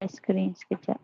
skrin sekejap.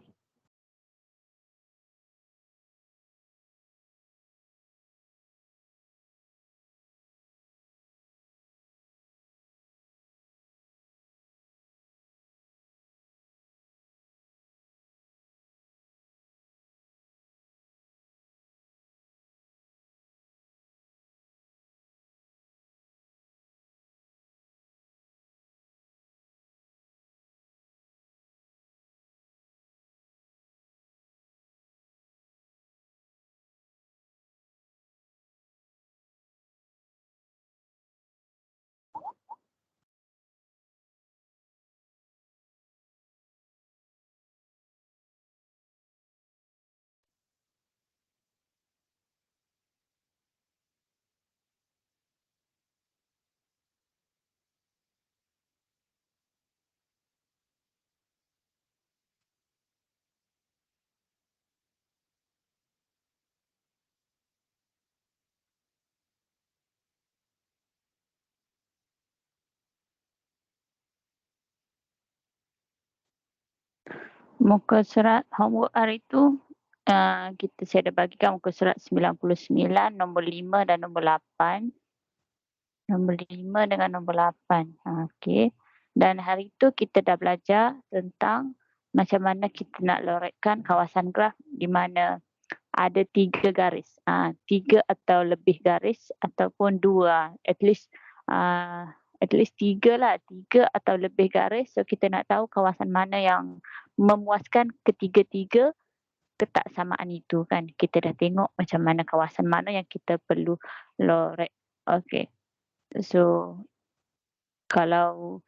Muka surat homework hari tu saya ada bagikan muka surat 99, nombor 5 dan nombor 8. Nombor 5 dengan nombor 8. Okey. Dan hari tu kita dah belajar tentang macam mana kita nak lorekkan kawasan graf di mana ada 3 garis. 3 atau lebih garis ataupun 2. At least 3 lah. 3 atau lebih garis. So kita nak tahu kawasan mana yang memuaskan ketiga-tiga ketaksamaan itu kan. Kita dah tengok macam mana kawasan mana yang kita perlu lorek. Okey. So kalau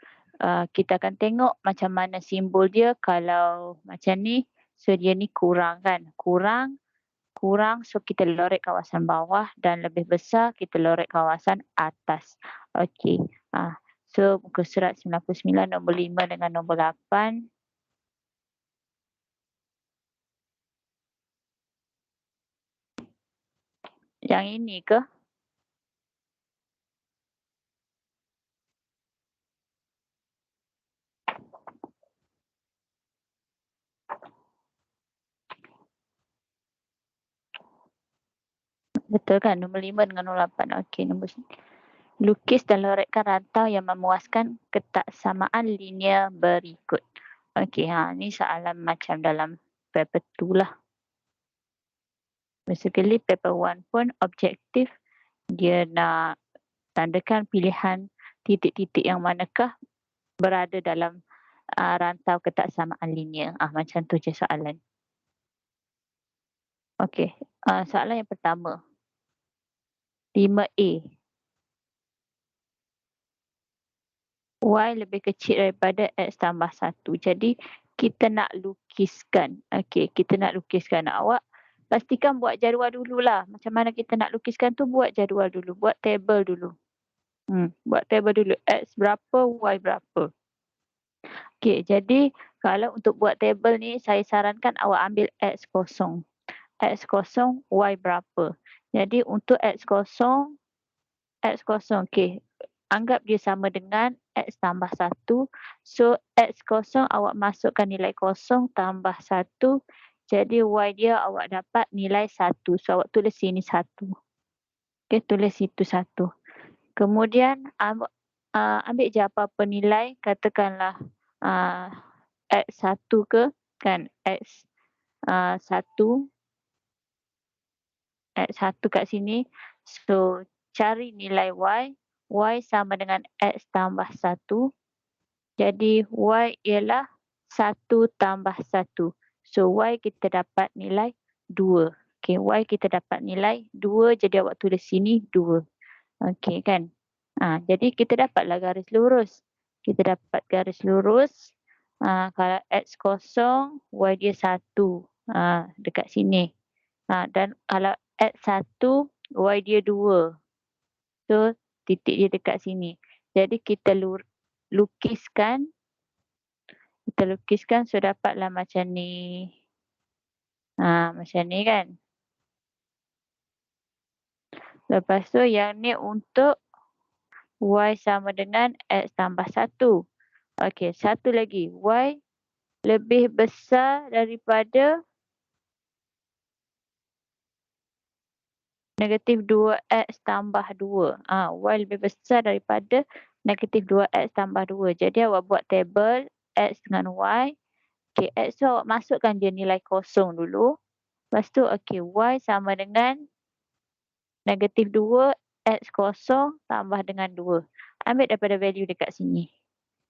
kita akan tengok macam mana simbol dia. Kalau macam ni, so dia ni kurang kan. Kurang, so kita lorek kawasan bawah, dan lebih besar kita lorek kawasan atas. Okey. So muka surat 99 nombor 5 dengan nombor 8. Yang ini ke? Betul kan? Nombor 5 dengan nombor 8. Okey, lukis dan lorekkan rantau yang memuaskan ketaksamaan linear berikut. Okey, ni soalan macam dalam paper 2 lah. Basically paper 1 pun objektif, dia nak tandakan pilihan titik-titik yang manakah berada dalam rantau ketaksamaan linear. Macam tu je soalan. Okey, soalan yang pertama. 5A. Y lebih kecil daripada X tambah 1. Jadi kita nak lukiskan. Okey, kita nak lukiskan. Awak pastikan buat jadual dululah. Macam mana kita nak lukiskan tu, buat jadual dulu. Buat table dulu. Buat table dulu. X berapa, Y berapa. Okey, jadi kalau untuk buat table ni, saya sarankan awak ambil X kosong. X kosong, Y berapa. Jadi untuk X kosong, okey. Anggap dia sama dengan X tambah 1. So, X kosong awak masukkan nilai kosong tambah 1. Jadi, Y dia awak dapat nilai 1. So, awak tulis sini 1. Okey, tulis situ 1. Kemudian, ambil je apa-apa nilai. Katakanlah X1 ke, kan? X1 kat sini. So, cari nilai Y. Y sama dengan X tambah 1. Jadi Y ialah 1 tambah 1. So Y kita dapat nilai 2. Okay, Y kita dapat nilai 2. Jadi awak tulis sini 2. Okay kan. Jadi kita dapatlah garis lurus. Kita dapat garis lurus. Kalau X kosong, Y dia 1. Dekat sini. Dan kalau X1, Y dia 2. So titik dia dekat sini. Jadi kita lukiskan. So dapatlah macam ni. Macam ni kan. Lepas tu yang ni untuk Y sama dengan X tambah 1. Okey, satu lagi. Y lebih besar daripada negatif 2x tambah 2. Y lebih besar daripada negatif 2x tambah 2. Jadi awak buat tabel X dengan Y. Okay, X tu awak masukkan dia nilai kosong dulu. Lepas tu, okay, Y sama dengan negatif 2 X kosong tambah dengan 2. Ambil daripada value dekat sini.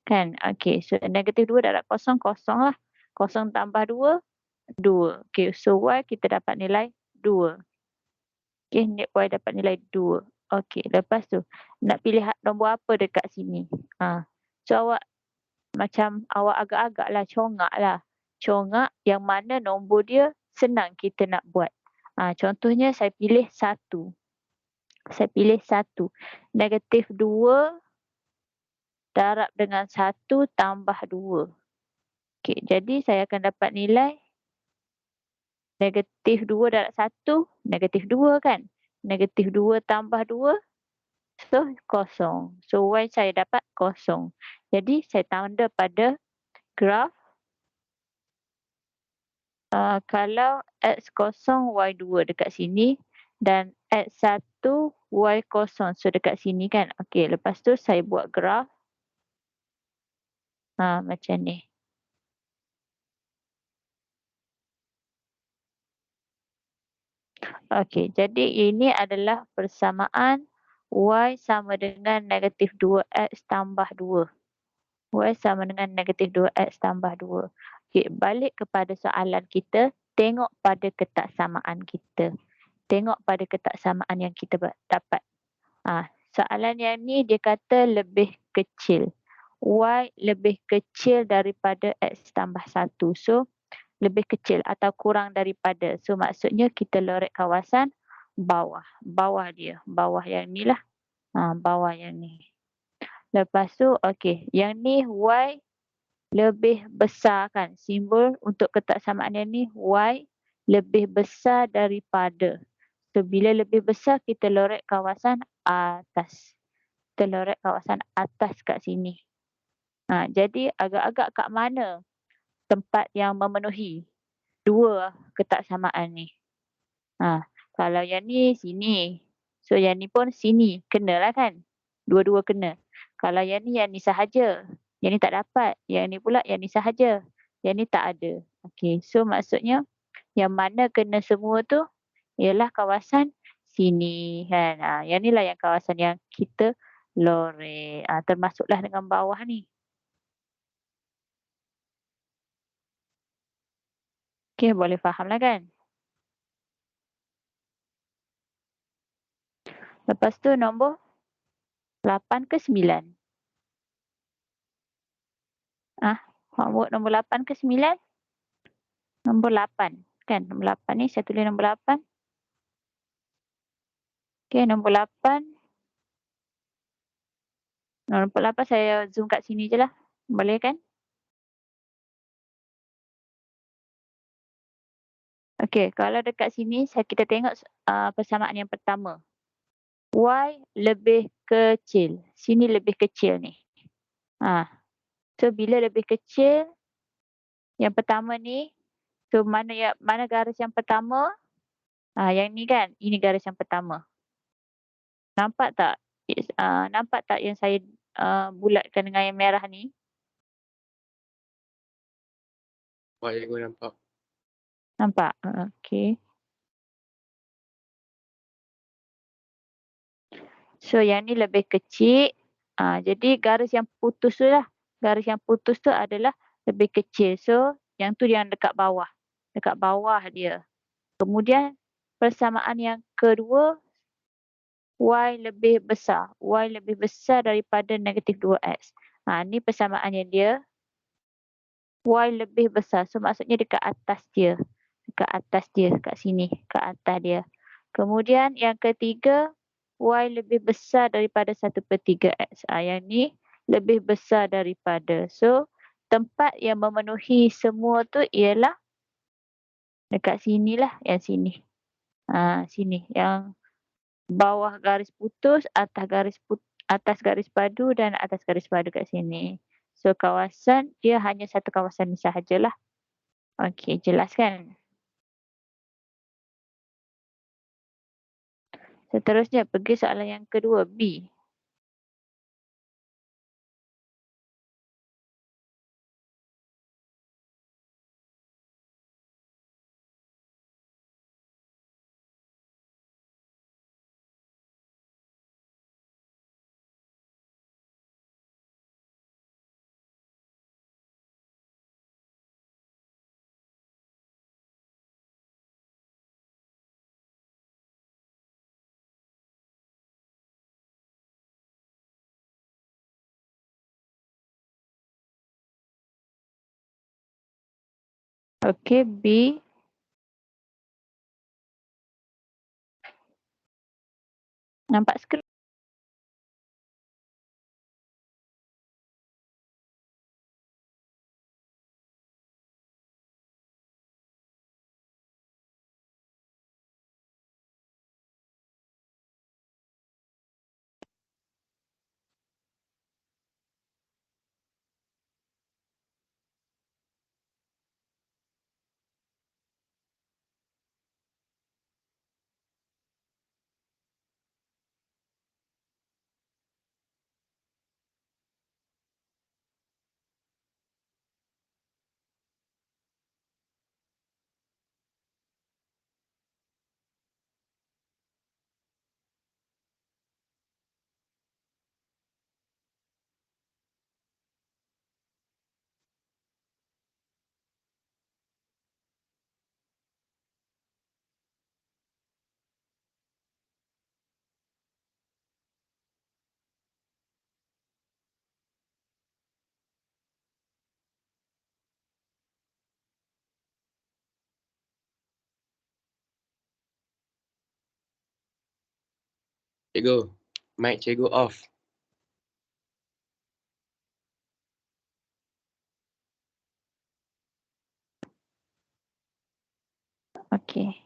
Kan? Okay, so negatif 2 darab kosong, kosong lah. Kosong tambah 2, 2. Okay, so Y kita dapat nilai 2. Okay, Y dapat nilai 2. Okay, lepas tu nak pilih nombor apa dekat sini. So awak macam awak agak-agak lah, congak lah. Congak yang mana nombor dia senang kita nak buat. Contohnya saya pilih 1. Saya pilih 1. Negatif 2 darab dengan 1 tambah 2. Okay, jadi saya akan dapat nilai negatif 2 darab 1, negatif 2 kan. Negatif 2 tambah 2, so kosong. So Y saya dapat kosong. Jadi saya tanda pada graf kalau X kosong Y 2 dekat sini dan X 1 Y kosong. So dekat sini kan. Okey, lepas tu saya buat graf macam ni. Okey, jadi ini adalah persamaan Y sama dengan negatif 2X tambah 2. Y sama dengan negatif 2X tambah 2. Okey, balik kepada soalan kita, tengok pada ketaksamaan kita. Tengok pada ketaksamaan yang kita dapat. Soalan yang ni dia kata lebih kecil. Y lebih kecil daripada X tambah 1. So, lebih kecil atau kurang daripada. So, maksudnya kita lorek kawasan bawah. Bawah dia. Bawah yang ni lah. Bawah yang ni. Lepas tu, okey. Yang ni Y lebih besar kan. Simbol untuk ketaksamaan yang ni Y lebih besar daripada. So, bila lebih besar, kita lorek kawasan atas. Kita lorek kawasan atas kat sini. Jadi, agak-agak kat mana tempat yang memenuhi dua ketaksamaan ni. Kalau yang ni, sini. So, yang ni pun sini. Kenalah kan? Dua-dua kena. Kalau yang ni sahaja. Yang ni tak dapat. Yang ni pula, yang ni sahaja. Yang ni tak ada. Okay, so maksudnya yang mana kena semua tu ialah kawasan sini kan. Yang ni lah yang kawasan yang kita lorek. Termasuklah dengan bawah ni. Okay, boleh faham lah kan? Lepas tu nombor 8 ke 9? Homework nombor 8 ke 9? Nombor 8. Kan? Nombor 8 ni saya tulis nombor 8. Okay, nombor 8. Nombor 8 saya zoom kat sini je lah. Boleh kan? Okay, kalau dekat sini kita tengok persamaan yang pertama. Y lebih kecil. Sini lebih kecil ni. So, bila lebih kecil, yang pertama ni, so mana garis yang pertama? Yang ni kan? Ini garis yang pertama. Nampak tak? Nampak tak yang saya bulatkan dengan yang merah ni? Cikgu nampak. Nampak? Okay. So, yang ni lebih kecil. Jadi, garis yang putus tu lah. Garis yang putus tu adalah lebih kecil. So, yang tu yang dekat bawah. Dekat bawah dia. Kemudian, persamaan yang kedua, Y lebih besar. Y lebih besar daripada negatif 2X. Ni persamaannya dia. Y lebih besar. So, maksudnya dekat atas dia. Dekat atas dia. Kat sini. Kat atas dia. Kemudian, yang ketiga, Y lebih besar daripada 1/3X. Yang ni lebih besar daripada. So, tempat yang memenuhi semua tu ialah dekat sinilah. Yang sini. Sini. Yang bawah garis putus, atas garis padu dan atas garis padu kat sini. So, kawasan dia hanya satu kawasan ni sahajalah. Okey, jelas kan? Seterusnya pergi soalan yang kedua, B. Okey, B. Nampak skrin? Cikgu, mic cikgu off. Okey.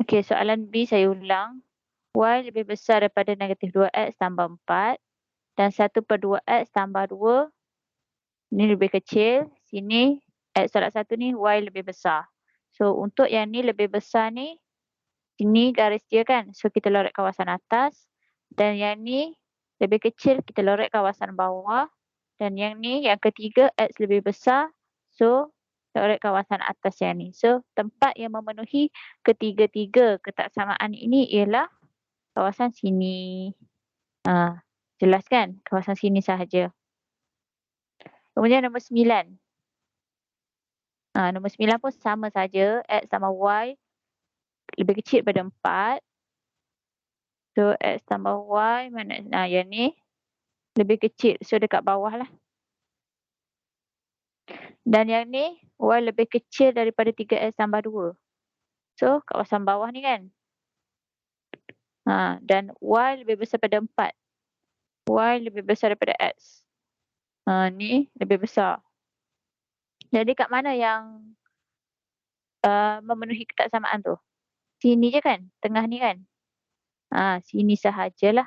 Okey, soalan B saya ulang. Y lebih besar daripada negatif 2x tambah 4 dan 1/2x tambah 2 ni lebih kecil. Sini X tolak 1 ni Y lebih besar. So, untuk yang ni lebih besar ni, sini garis dia kan. So, kita lorek kawasan atas. Dan yang ni lebih kecil, kita lorek kawasan bawah. Dan yang ni, yang ketiga, X lebih besar. So, lorek kawasan atas yang ni. So, tempat yang memenuhi ketiga-tiga ketaksamaan ini ialah kawasan sini. Jelas kan? Kawasan sini sahaja. Kemudian nombor 9. Nombor 9 pun sama saja. X sama Y lebih kecil daripada 4. So, X tambah Y mana? Yang ni lebih kecil. So, dekat bawah lah. Dan yang ni, Y lebih kecil daripada 3X tambah 2. So, kawasan bawah ni kan? Dan Y lebih besar daripada 4. Y lebih besar daripada X. Ni lebih besar. Jadi, kat mana yang memenuhi ketaksamaan tu? Sini je kan? Tengah ni kan? Sini sahajalah.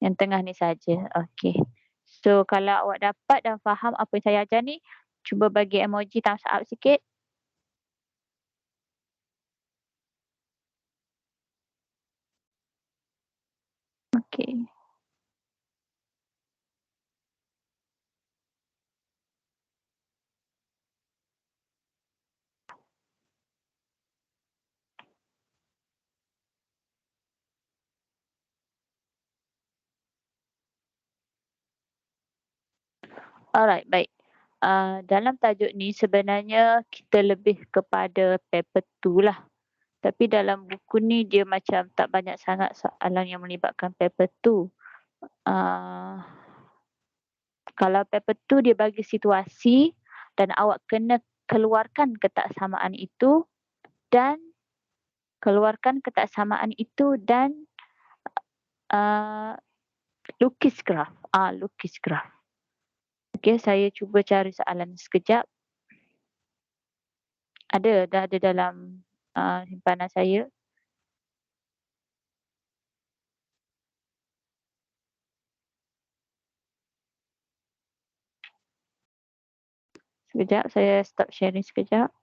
Yang tengah ni saja. Okey. So, kalau awak dapat dan faham apa yang saya ajar ni, cuba bagi emoji thumbs up sikit. Okey. Alright, baik. Dalam tajuk ni sebenarnya kita lebih kepada paper 2 lah. Tapi dalam buku ni dia macam tak banyak sangat soalan yang melibatkan paper 2. Kalau paper 2 dia bagi situasi dan awak kena keluarkan ketaksamaan itu dan lukis graf. Lukis graf. Okey, saya cuba cari soalan sekejap. Dah ada dalam simpanan saya. Sekejap, saya stop sharing sekejap.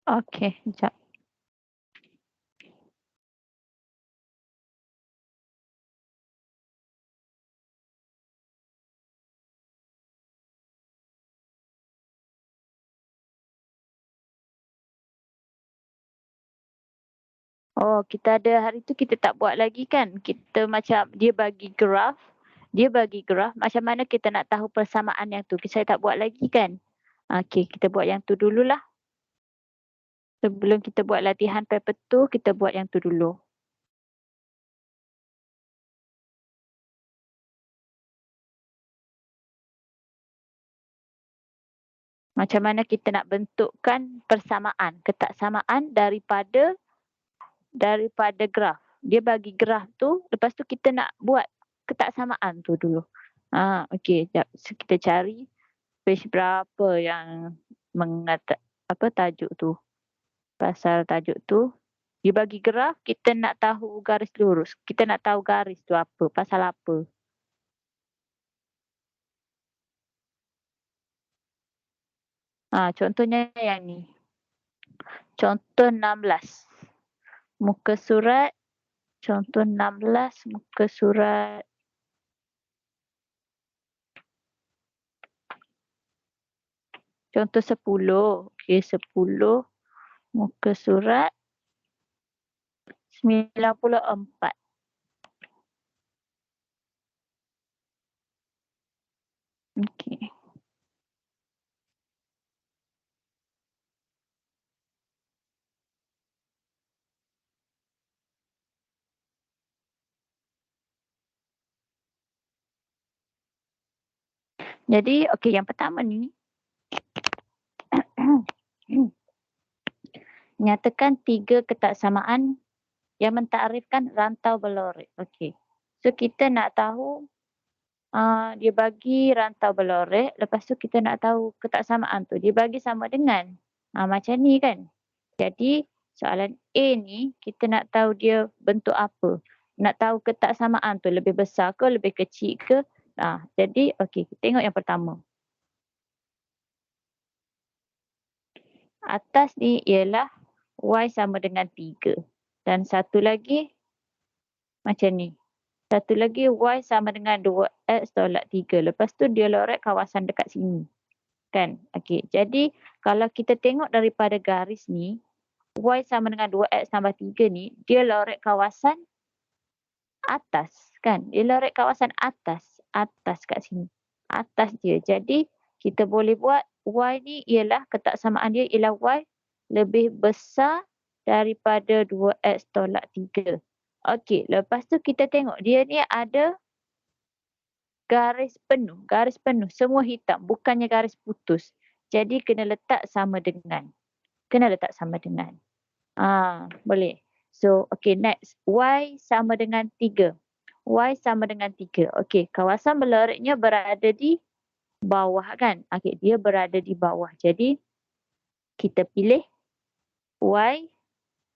Okey, sekejap. Oh, kita ada hari tu kita tak buat lagi kan? Kita macam dia bagi graf, macam mana kita nak tahu persamaan yang tu? Saya tak buat lagi kan? Okey, kita buat yang tu dululah. Sebelum kita buat latihan paper tu, kita buat yang tu dulu. Macam mana kita nak bentukkan persamaan, ketaksamaan daripada graf. Dia bagi graf tu, lepas tu kita nak buat ketaksamaan tu dulu. Okey, jap. So, kita cari page berapa yang tajuk tu. Pasal tajuk tu, dia bagi graf, kita nak tahu garis lurus. Kita nak tahu garis tu apa, pasal apa. Contohnya yang ni. Contoh 16. Muka surat. Contoh 16, muka surat. Contoh 10. Okey, 10. Muka surat 94. Okey. Jadi, okey, yang pertama ni. Nyatakan 3 ketaksamaan yang mentarifkan rantau berlorek. Okey. So, kita nak tahu dia bagi rantau berlorek, lepas tu kita nak tahu ketaksamaan tu. Dia bagi sama dengan macam ni kan. Jadi, soalan A ni kita nak tahu dia bentuk apa. Nak tahu ketaksamaan tu lebih besar ke, lebih kecil ke. Jadi, okey, kita tengok yang pertama. Atas ni ialah Y sama dengan 3. Dan satu lagi macam ni. Satu lagi Y sama dengan 2X tolak 3. Lepas tu dia lorek kawasan dekat sini. Kan? Okey. Jadi kalau kita tengok daripada garis ni, Y sama dengan 2X tambah 3 ni, dia lorek kawasan atas. Kan? Dia lorek kawasan atas. Atas kat sini. Atas dia. Jadi kita boleh buat Y ni ialah ketaksamaan dia ialah Y lebih besar daripada 2X tolak 3. Okey, lepas tu kita tengok dia ni ada garis penuh, semua hitam, bukannya garis putus. Jadi kena letak sama dengan. Kena letak sama dengan. Boleh. So, okey next. Y sama dengan 3. Y sama dengan 3. Okey, kawasan melorotnya berada di bawah kan? Okey, dia berada di bawah. Jadi, kita pilih Y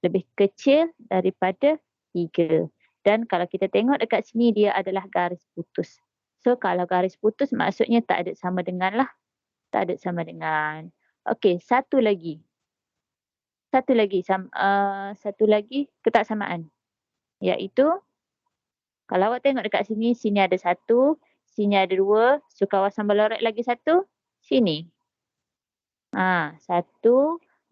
lebih kecil daripada 3. Dan kalau kita tengok dekat sini, dia adalah garis putus. So, kalau garis putus maksudnya tak ada sama dengan lah. Tak ada sama dengan. Okey, satu lagi. Satu lagi ketaksamaan. Iaitu, kalau awak tengok dekat sini, sini ada 1, sini ada 2. So, kawasan melorot lagi 1, sini. 1,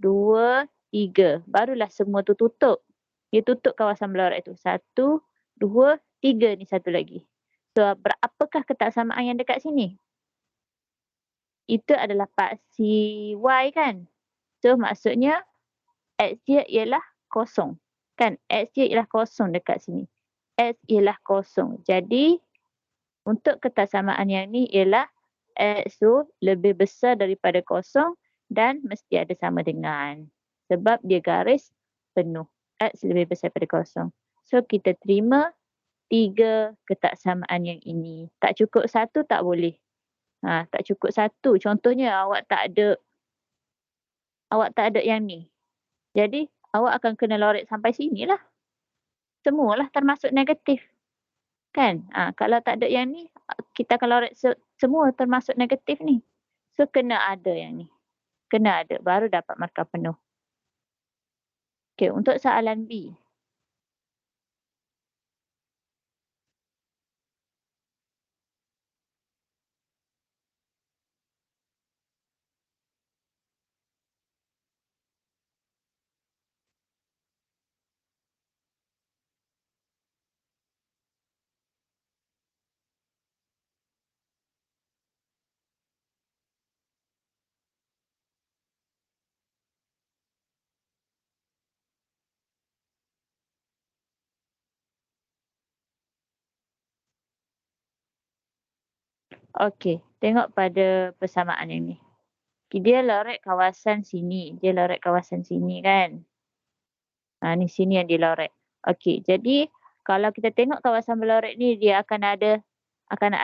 2, 3. Barulah semua tu tutup. Dia tutup kawasan melorot itu. 1, 2, 3 ni satu lagi. So, berapakah ketaksamaan yang dekat sini? Itu adalah paksi Y kan? So, maksudnya X dia ialah kosong. Kan? X dia ialah kosong dekat sini. X ialah kosong. Jadi, untuk ketaksamaan yang ni ialah X tu lebih besar daripada kosong dan mesti ada sama dengan. Sebab dia garis penuh. X lebih besar daripada kosong. So, kita terima 3 ketaksamaan yang ini. Tak cukup 1 tak boleh. Tak cukup 1. Contohnya awak tak ada yang ni. Jadi, awak akan kena lorek sampai sinilah. Semualah termasuk negatif. Kan? Kalau tak ada yang ni, kita akan lorek semua termasuk negatif ni. So, kena ada yang ni. Kena ada. Baru dapat markah penuh. Okey, untuk soalan B. Okey, tengok pada persamaan yang ni. Dia lorek kawasan sini. Dia lorek kawasan sini kan? Ni sini yang dia lorek. Okey, jadi kalau kita tengok kawasan melorek ni, dia akan ada 1,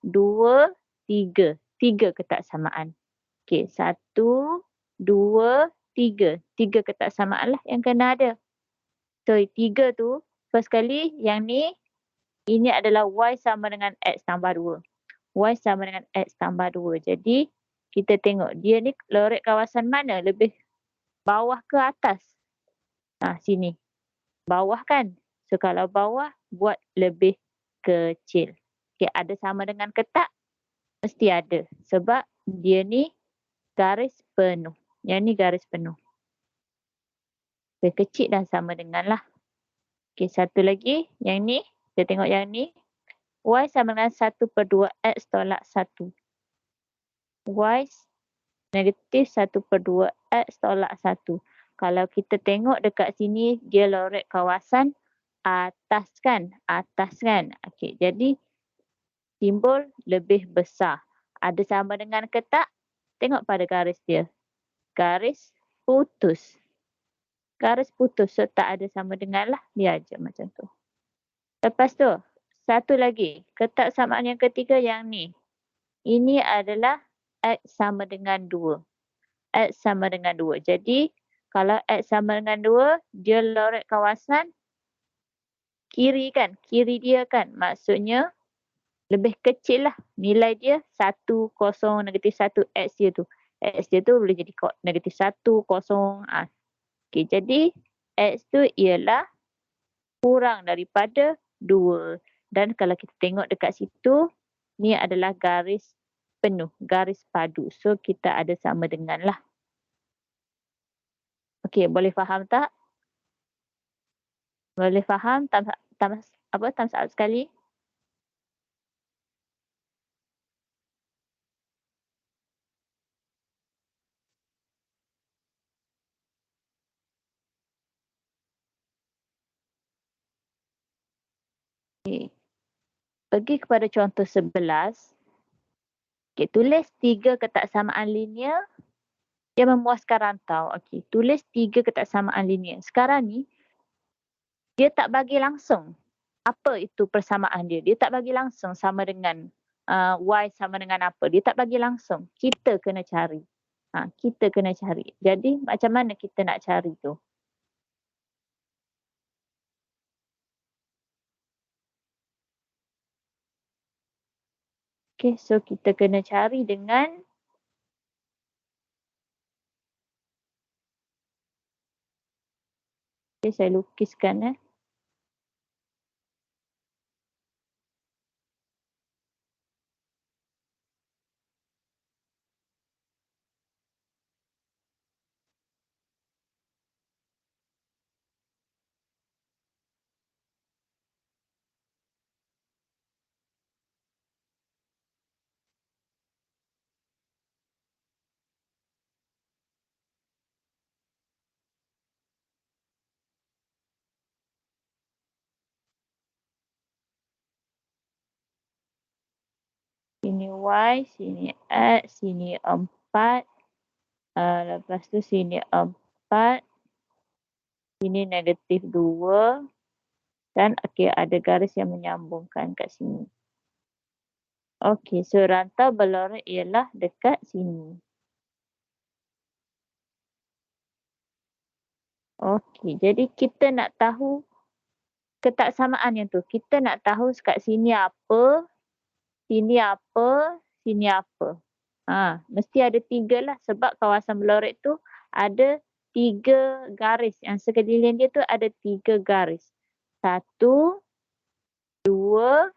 2, 3. 3 ketaksamaan. Okey, 1, 2, 3. 3 ketaksamaan lah yang kena ada. So, 3 tu, first kali yang ni, ini adalah Y sama dengan X tambah 2. Y sama dengan X tambah 2. Jadi, kita tengok dia ni lorek kawasan mana? Lebih bawah ke atas? Sini. Bawah kan? So, kalau bawah, buat lebih kecil. Okay, ada sama dengan ke tak? Mesti ada. Sebab dia ni garis penuh. Yang ni garis penuh. Lebih kecil dan sama dengan lah. Okay, satu lagi. Yang ni. Kita tengok yang ni. Y sama dengan 1/2 X tolak 1. Y negatif 1/2 X tolak 1. Kalau kita tengok dekat sini, dia lorek kawasan atas kan? Atas kan? Okey, jadi simbol lebih besar. Ada sama dengan ke tak? Tengok pada garis dia. Garis putus. Garis putus. So, tak ada sama dengan lah. Dia aja macam tu. Lepas tu, satu lagi. Ketaksamaan yang ketiga yang ni. Ini adalah X sama dengan 2. X sama dengan 2. Jadi, kalau X sama dengan 2, dia lorek kawasan kiri kan? Kiri dia kan? Maksudnya, lebih kecil lah. Nilai dia 1, 0, negatif 1 X dia tu. X dia tu boleh jadi negatif 1, 0. Okay, jadi X tu ialah kurang daripada 2. Dan kalau kita tengok dekat situ, ni adalah garis penuh, garis padu. So, kita ada sama dengan lah. Okey, boleh faham tak? Boleh faham? Thumbs up sekali. Okey. Pergi kepada contoh 11. Okey, tulis 3 ketaksamaan linear yang memuaskan rantau. Okey, tulis 3 ketaksamaan linear. Sekarang ni, dia tak bagi langsung apa itu persamaan dia. Dia tak bagi langsung sama dengan Y sama dengan apa. Dia tak bagi langsung. Kita kena cari. Kita kena cari. Jadi macam mana kita nak cari tu? Okey, so kita kena cari dengan saya lukiskan. Sini Y, sini X, sini 4. Lepas tu sini 4. Sini negatif 2. Dan okey, ada garis yang menyambungkan kat sini. Okey, so rantau berlorot ialah dekat sini. Okey, jadi kita nak tahu ketaksamaan yang tu. Kita nak tahu kat sini apa, sini apa, sini apa. Mesti ada 3 lah sebab kawasan berlorot tu ada 3 garis. Yang sekeliling dia tu ada 3 garis. 1, 2,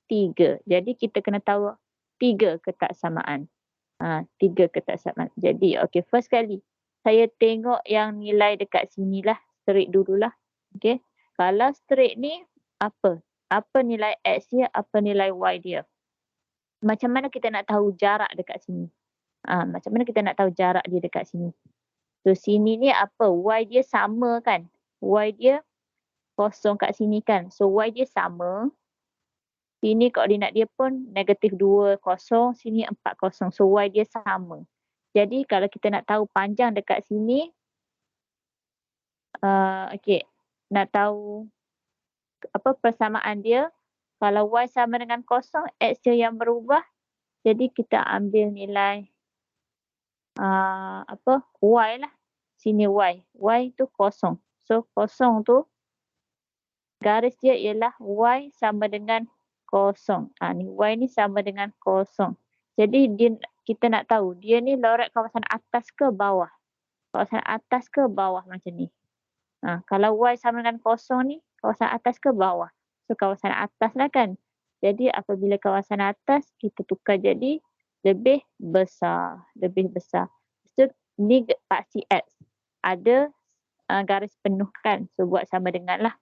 3. Jadi kita kena tahu 3 ketaksamaan. 3 ketaksamaan. Jadi okey, first kali saya tengok yang nilai dekat sinilah, straight dululah. Okey. Kalau straight ni apa? Apa nilai X dia, apa nilai Y dia? Macam mana kita nak tahu jarak dekat sini? Macam mana kita nak tahu jarak dia dekat sini? So sini ni apa? Y dia sama kan? Y dia kosong kat sini kan? So Y dia sama. Sini koordinat dia pun negatif 2, kosong. Sini 4, kosong. So Y dia sama. Jadi kalau kita nak tahu panjang dekat sini, okey, nak tahu apa persamaan dia, kalau Y sama dengan kosong, X dia yang berubah. Jadi kita ambil nilai Y lah. Sini Y. Y tu kosong. So kosong tu garis dia ialah Y sama dengan kosong. Ni Y ni sama dengan kosong. Jadi kita nak tahu dia ni lorot kawasan atas ke bawah. Kawasan atas ke bawah macam ni. Kalau Y sama dengan kosong ni, kawasan atas ke bawah. So kawasan atas lah kan. Jadi apabila kawasan atas, kita tukar jadi lebih besar. Lebih besar. So ni paksi X. Ada garis penuh kan. So buat sama dengan lah.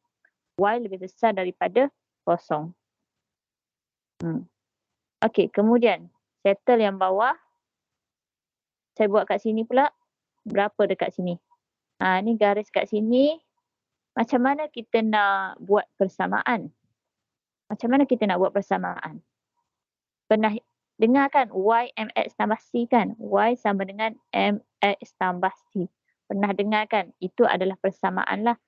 Y lebih besar daripada kosong. Okey, kemudian settle yang bawah. Saya buat kat sini pula. Berapa dekat sini? Ni garis kat sini. Macam mana kita nak buat persamaan? Macam mana kita nak buat persamaan? Pernah dengar kan Y MX tambah C kan? Y sama dengan MX tambah C. Pernah dengar kan? Itu adalah persamaan lah.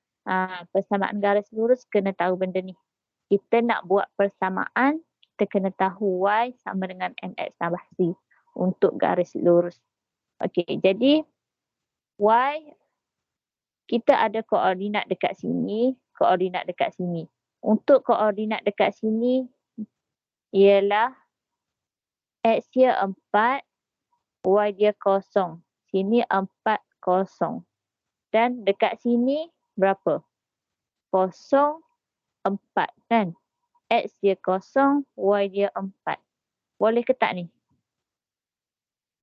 Persamaan garis lurus kena tahu benda ni. Kita nak buat persamaan, kita kena tahu Y sama dengan MX tambah C untuk garis lurus. Okey, jadi Y kita ada koordinat dekat sini, koordinat dekat sini. Untuk koordinat dekat sini ialah X dia 4, Y dia kosong. Sini 4, kosong. Dan dekat sini berapa? Kosong, 4 kan? X dia kosong, Y dia 4. Boleh ke tak ni?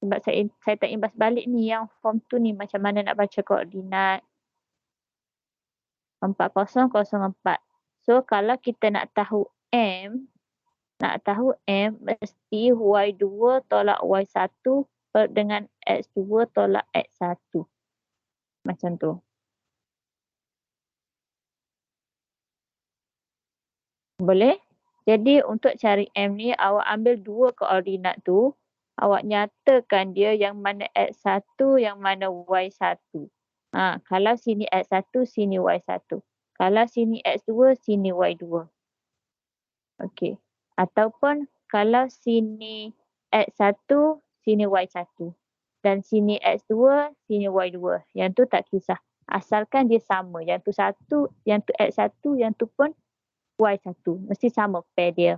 Sebab saya tak imbas balik ni yang form tu ni macam mana nak baca koordinat. 4004. So kalau kita nak tahu M, mesti Y2 tolak Y1 dengan X2 tolak X1. Macam tu. Boleh? Jadi untuk cari M ni, awak ambil dua koordinat tu, awak nyatakan dia yang mana X1, yang mana Y1. Kalau sini X1, sini Y1. Kalau sini X2, sini Y2. Okey. Ataupun kalau sini X1, sini Y1. Dan sini X2, sini Y2. Yang tu tak kisah. Asalkan dia sama. Yang tu satu, yang tu X1, yang tu pun Y1. Mesti sama pair dia.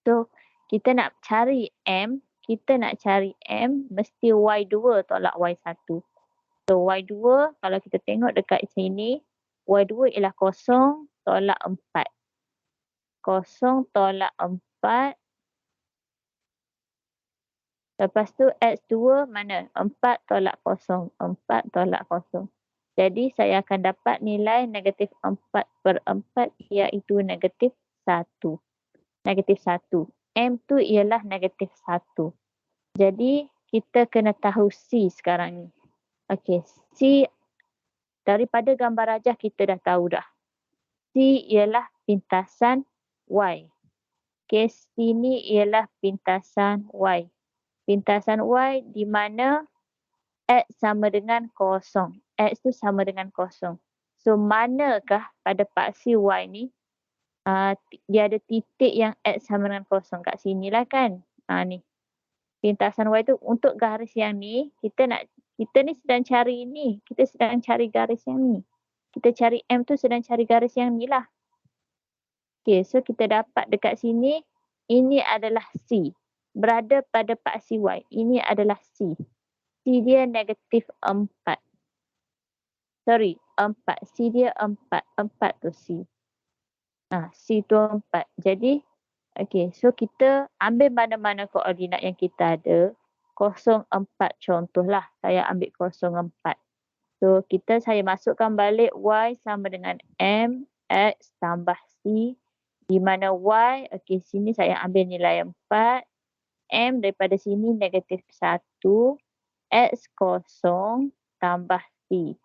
So, kita nak cari M, mesti Y2 tolak Y1. So, Y2 kalau kita tengok dekat sini, Y2 ialah 0 tolak 4. 0 tolak 4. Lepas tu X2 mana? 4 tolak 0. 4 tolak 0. Jadi saya akan dapat nilai negatif 4/4 iaitu negatif 1. Negatif 1. M tu ialah negatif 1. Jadi kita kena tahu C sekarang ni. Okey, C daripada gambar rajah kita dah tahu dah. C ialah pintasan Y. Okey, sini ialah pintasan Y. Pintasan Y di mana X sama dengan 0. X tu sama dengan 0. So, manakah pada paksi Y ni dia ada titik yang X sama dengan 0 kat sini lah kan. Ni. Pintasan Y tu untuk garis yang ni, kita ni sedang cari ni. Kita sedang cari garis yang ni. Kita cari M tu sedang cari garis yang ni lah. Okay, so kita dapat dekat sini, ini adalah C. Berada pada paksi Y. Ini adalah C. C dia negatif 4. Sorry, 4. C dia 4. 4 tu C. C tu 4. Jadi, okay, so kita ambil mana-mana koordinat yang kita ada. 0, 4 contohlah. Saya ambil 0, 4. So, saya masukkan balik Y sama dengan M, X tambah C. Di mana Y, okay, sini saya ambil nilai 4. M daripada sini negatif 1. X 0 tambah C.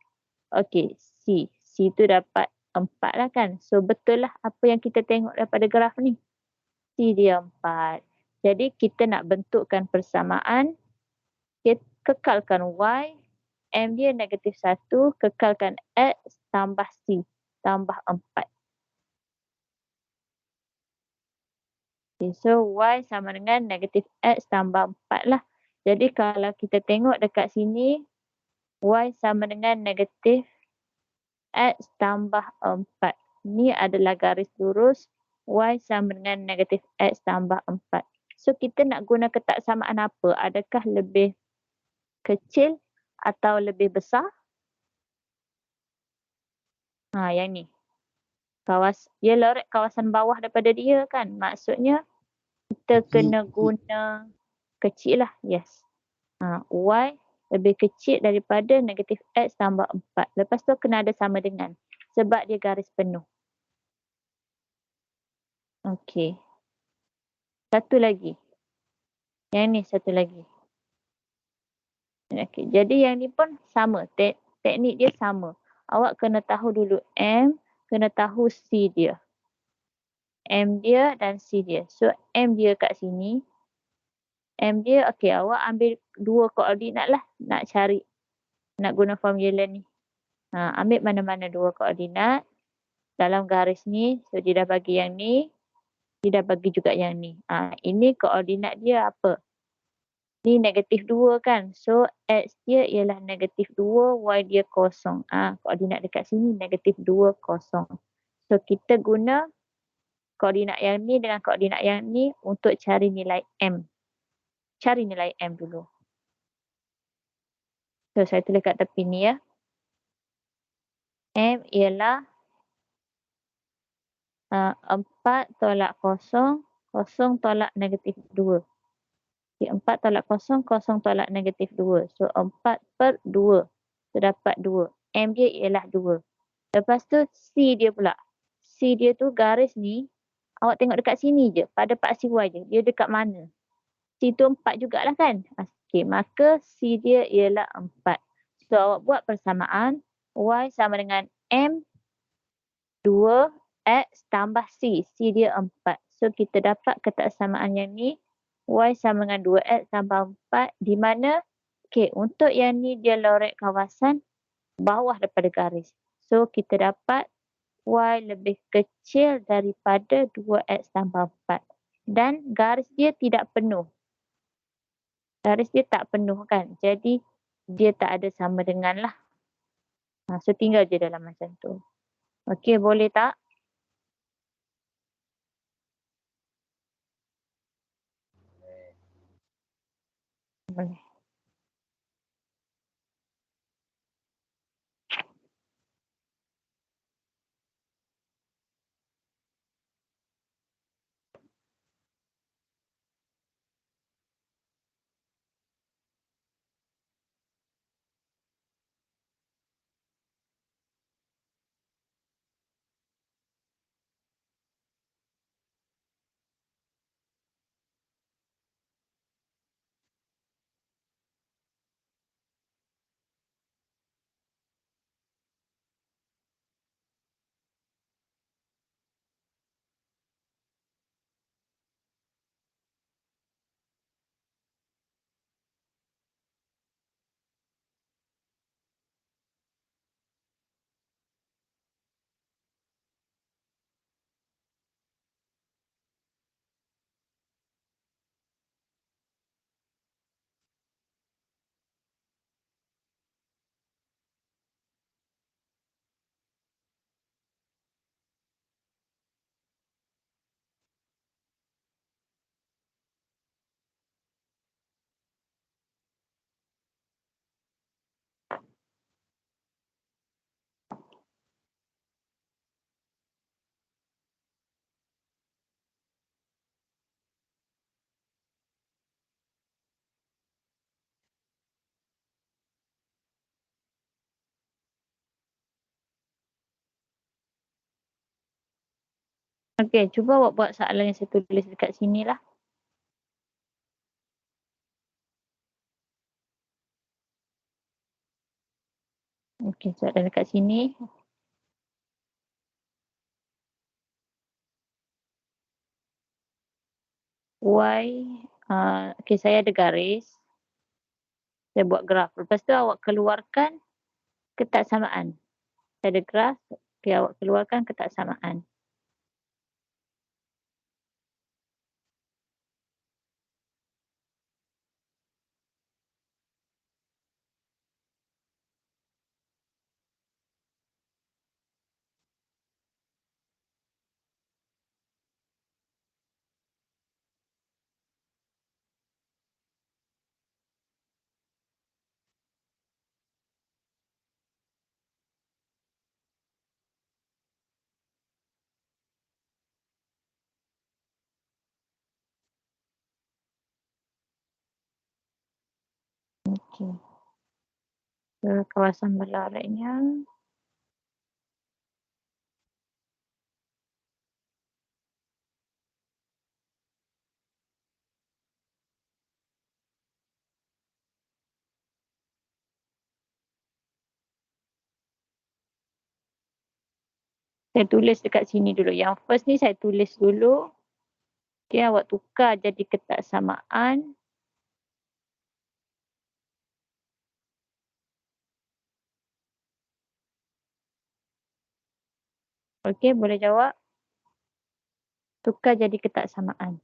Okay, C. C tu dapat 4 lah kan. So, betul lah apa yang kita tengok daripada graf ni. C dia 4. Jadi, kita nak bentukkan persamaan. Kita kekalkan Y. M dia negatif 1. Kekalkan X tambah C. Tambah 4. Okay, so, Y sama dengan negatif X tambah 4 lah. Jadi, kalau kita tengok dekat sini, Y sama dengan negatif X tambah 4. Ini adalah garis lurus. Y sama dengan negatif X tambah 4. So, kita nak guna ketaksamaan apa? Adakah lebih kecil atau lebih besar? Yang ni. Dia lorek kawasan bawah daripada dia kan. Maksudnya, kita kena guna kecil lah. Yes. Y lebih kecil daripada negatif X tambah 4. Lepas tu kena ada sama dengan. Sebab dia garis penuh. Okey. Satu lagi. Yang ni satu lagi. Okey. Jadi yang ni pun sama. Teknik dia sama. Awak kena tahu dulu M. Kena tahu C dia. M dia dan C dia. So, M dia kat sini. M dia, okey, awak ambil dua koordinat lah. Nak cari. Nak guna formula ni. Ambil mana-mana dua koordinat. Dalam garis ni. So, dia dah bagi yang ni. Dia dah bagi juga yang ni. Ini koordinat dia apa? Ni negatif 2 kan. So, X dia ialah negatif 2. Y dia 0. Koordinat dekat sini negatif 2, 0. So, kita guna koordinat yang ni dengan koordinat yang ni untuk cari nilai M. Cari nilai M dulu. So, saya tulis kat tepi ni ya. M ialah 4 tolak 0. 0 tolak negatif 2. 4 tolak 0, 0 tolak negatif 2. So, 4/2. So, dapat 2. M dia ialah 2. Lepas tu, C dia pula. C dia tu garis ni, awak tengok dekat sini je. Pada paksi Y je. Dia dekat mana? C tu 4 jugalah kan? Okey, maka C dia ialah 4. So, awak buat persamaan. Y sama dengan M 2 X tambah C. C dia 4. So, kita dapat ketaksamaan yang ni, Y sama dengan 2X tambah 4, di mana, untuk yang ni dia lorek kawasan bawah daripada garis. So, kita dapat Y lebih kecil daripada 2X tambah 4. Dan garis dia tidak penuh. Garis dia tak penuh kan. Jadi, dia tak ada sama dengan lah. So, tinggal je dalam macam tu. Okey, boleh tak? Boleh. Okey, cuba awak buat soalan yang saya tulis dekat sini lah. Okey, soalan dekat sini. Y, okey, saya ada garis. Saya buat graf. Lepas tu awak keluarkan ketaksamaan. Saya ada graf. Okey, awak keluarkan ketaksamaan. Okey. Kawasan berlareknya. Saya tulis dekat sini dulu. Yang first ni saya tulis dulu. Okey, awak tukar jadi ketaksamaan. Okey, boleh jawab? Tukar jadi ketaksamaan.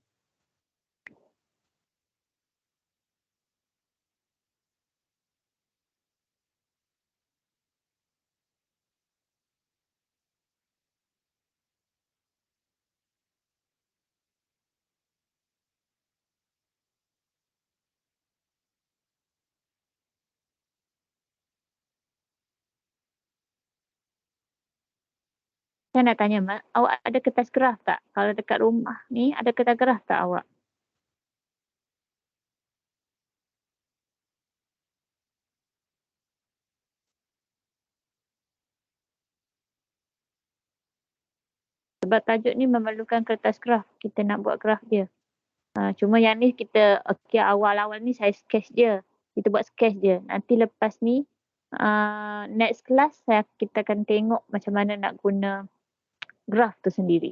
Saya nak tanya, Mak, awak ada kertas graf tak? Kalau dekat rumah ni, ada kertas graf tak awak? Sebab tajuk ni memerlukan kertas graf. Kita nak buat graf dia. Cuma yang ni kita, awal-awal ni saya sketch je. Kita buat sketch je. Nanti lepas ni, next class kita akan tengok macam mana nak guna graf tu sendiri.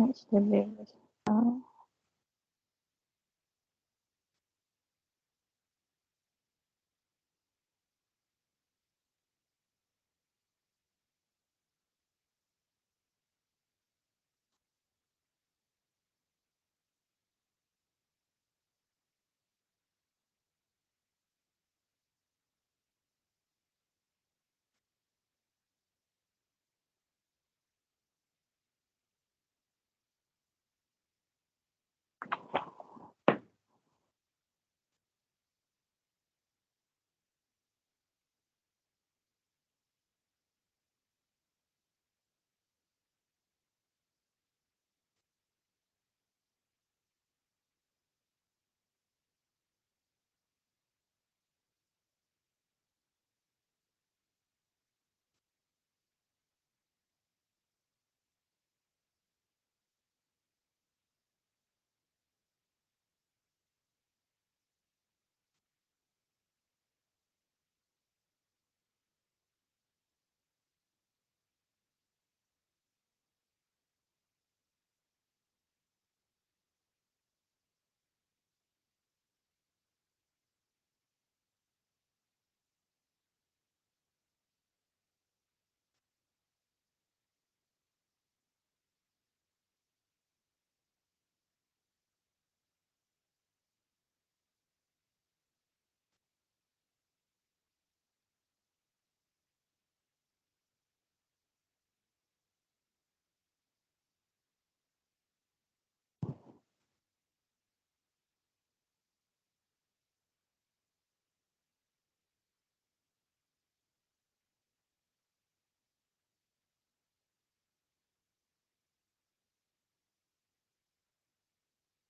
Next lebih besar.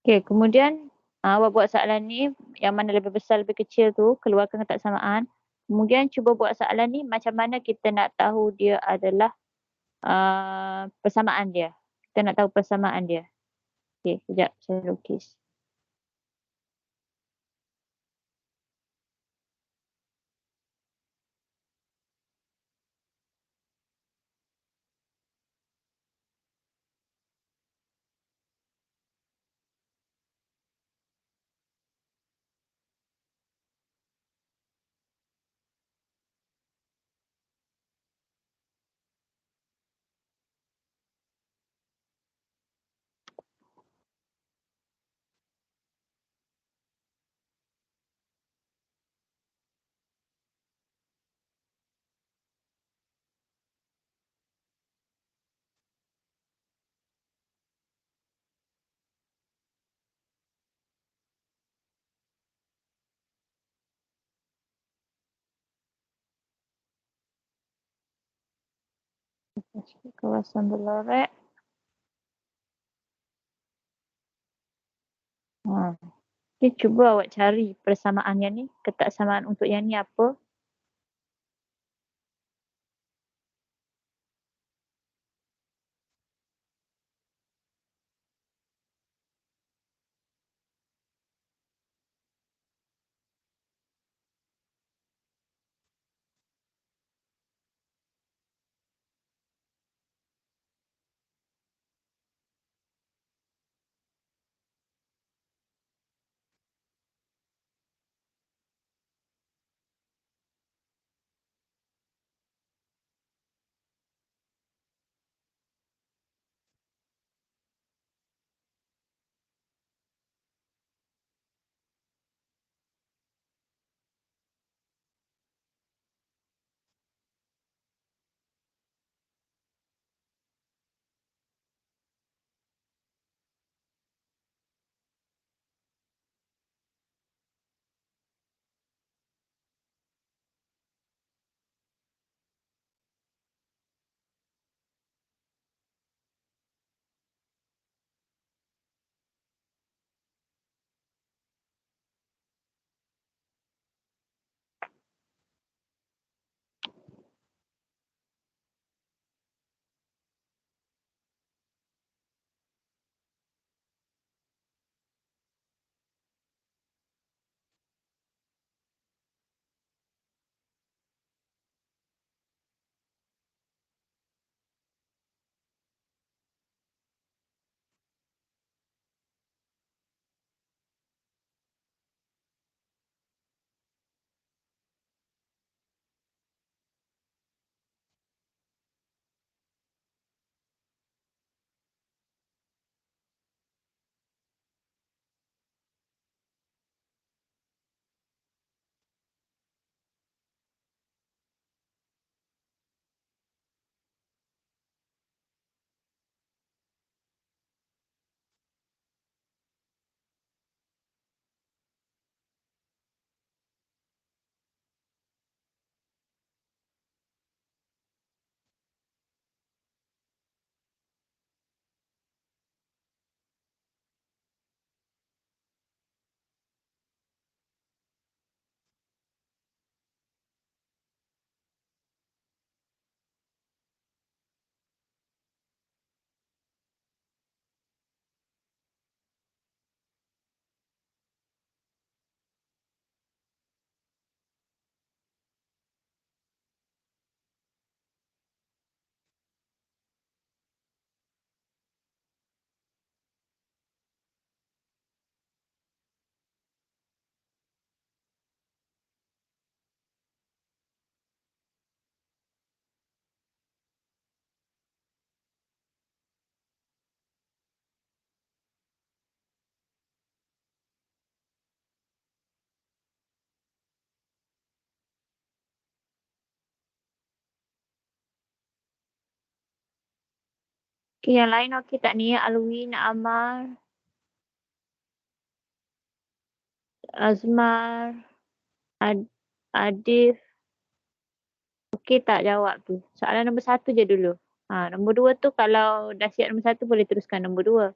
Okey, kemudian awak buat soalan ni yang mana lebih besar lebih kecil tu keluarkan ketaksamaan. Kemudian cuba buat soalan ni macam mana kita nak tahu dia adalah persamaan dia. Kita nak tahu persamaan dia. Okey, sekejap saya lukis. Kawasan berlorek. Okey, cuba awak cari persamaan yang ni, ketaksamaan untuk yang ni apa? Okey, yang lain okey tak ni? Alwin, Amar, Azmar, Adif, okey tak jawab tu? Soalan nombor 1 je dulu. Nombor 2 tu kalau dah siap nombor 1 boleh teruskan nombor 2.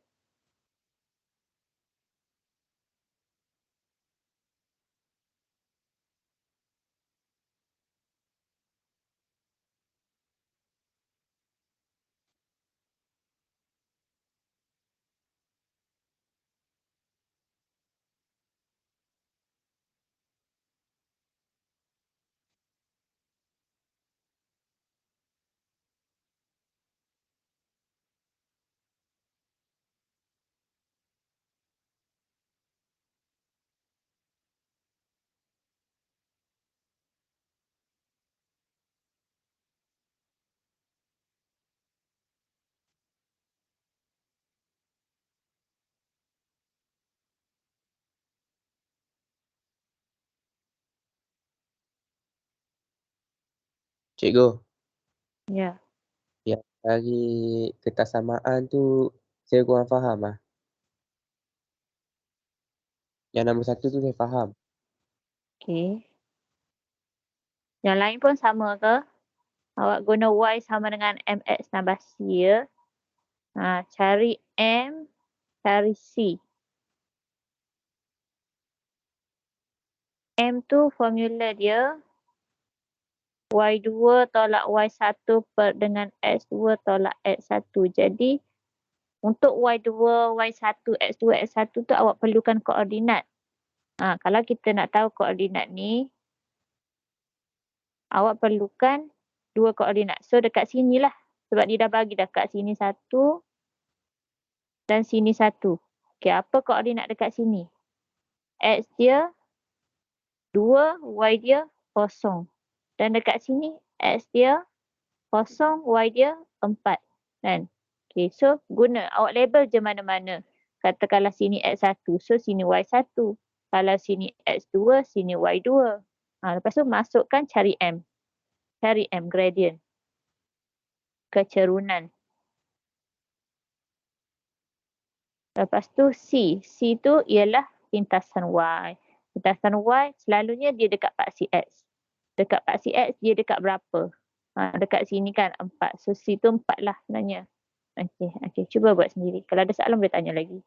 Cikgu, Ya. yang dari kertas samaan tu saya kurang faham lah. Yang nombor 1 tu saya faham. Okey. Yang lain pun sama ke? Awak guna Y sama dengan MX tambah C ya. Cari M, cari C. M tu formula dia Y2 tolak Y1 per dengan X2 tolak X1. Jadi untuk Y2, Y1, X2, X1 tu awak perlukan koordinat. Kalau kita nak tahu koordinat ni, awak perlukan 2 koordinat. So dekat sini lah. Sebab dia dah bagi dah kat sini 1 dan sini 1. Okey, apa koordinat dekat sini? X dia 2, Y dia 0. Dan dekat sini X dia 0, Y dia 4. Kan? Okay, so guna. Awak label je mana-mana. Katakanlah sini X1, so sini Y1. Kalau sini X2, sini Y2. Lepas tu masukkan cari M. Cari M, gradient. Kecerunan. Lepas tu C. C tu ialah lintasan Y. Lintasan Y selalunya dia dekat paksi X. Dekat paksi X dia dekat berapa? Dekat sini kan 4. So C tu 4 lah sebenarnya. Okey, cuba buat sendiri. Kalau ada soalan boleh tanya lagi.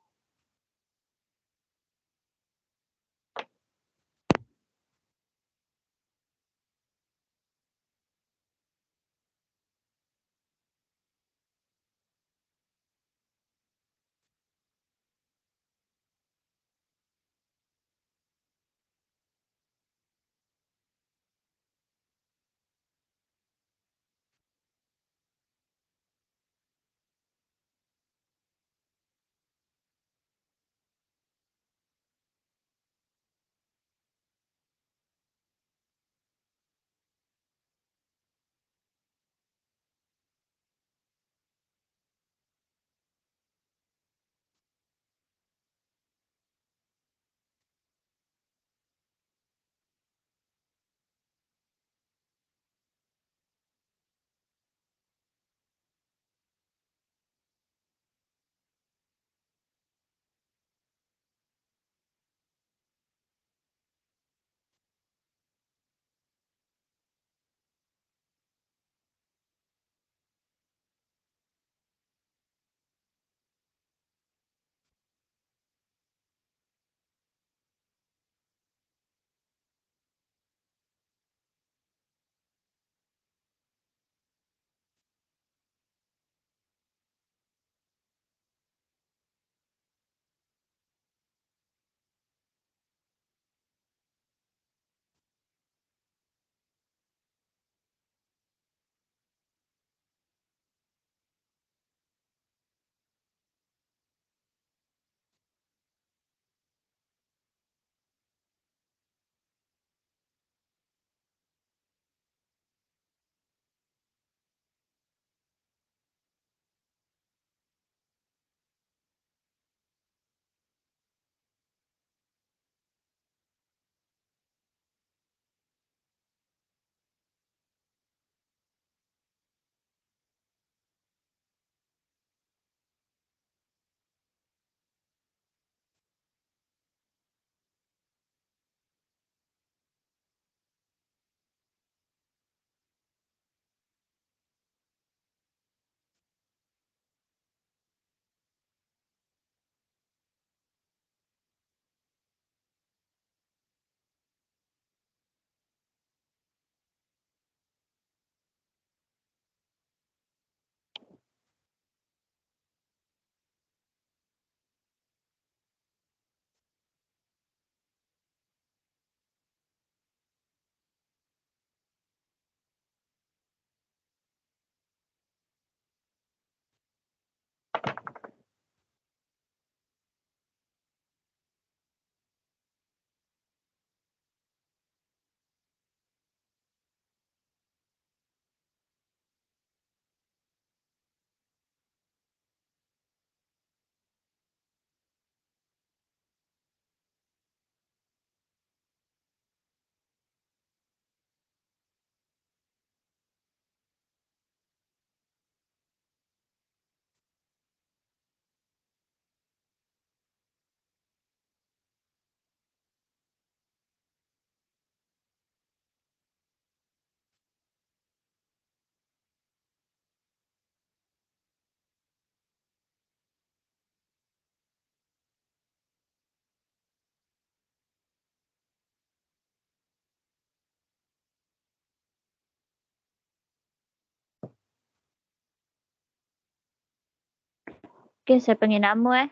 Okay, saya panggil nama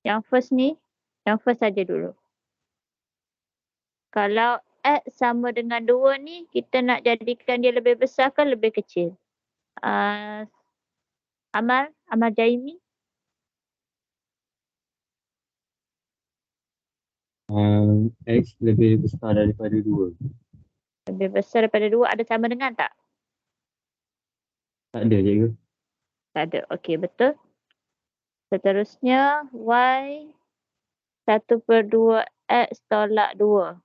Yang first saja dulu. Kalau X sama dengan 2 ni, kita nak jadikan dia lebih besar ke lebih kecil? Amal Jaimi? X lebih besar daripada 2. Lebih besar daripada 2, ada sama dengan tak? Tak ada, cikgu. Tak ada. Okey, betul. Seterusnya, Y 1/2 X tolak 2.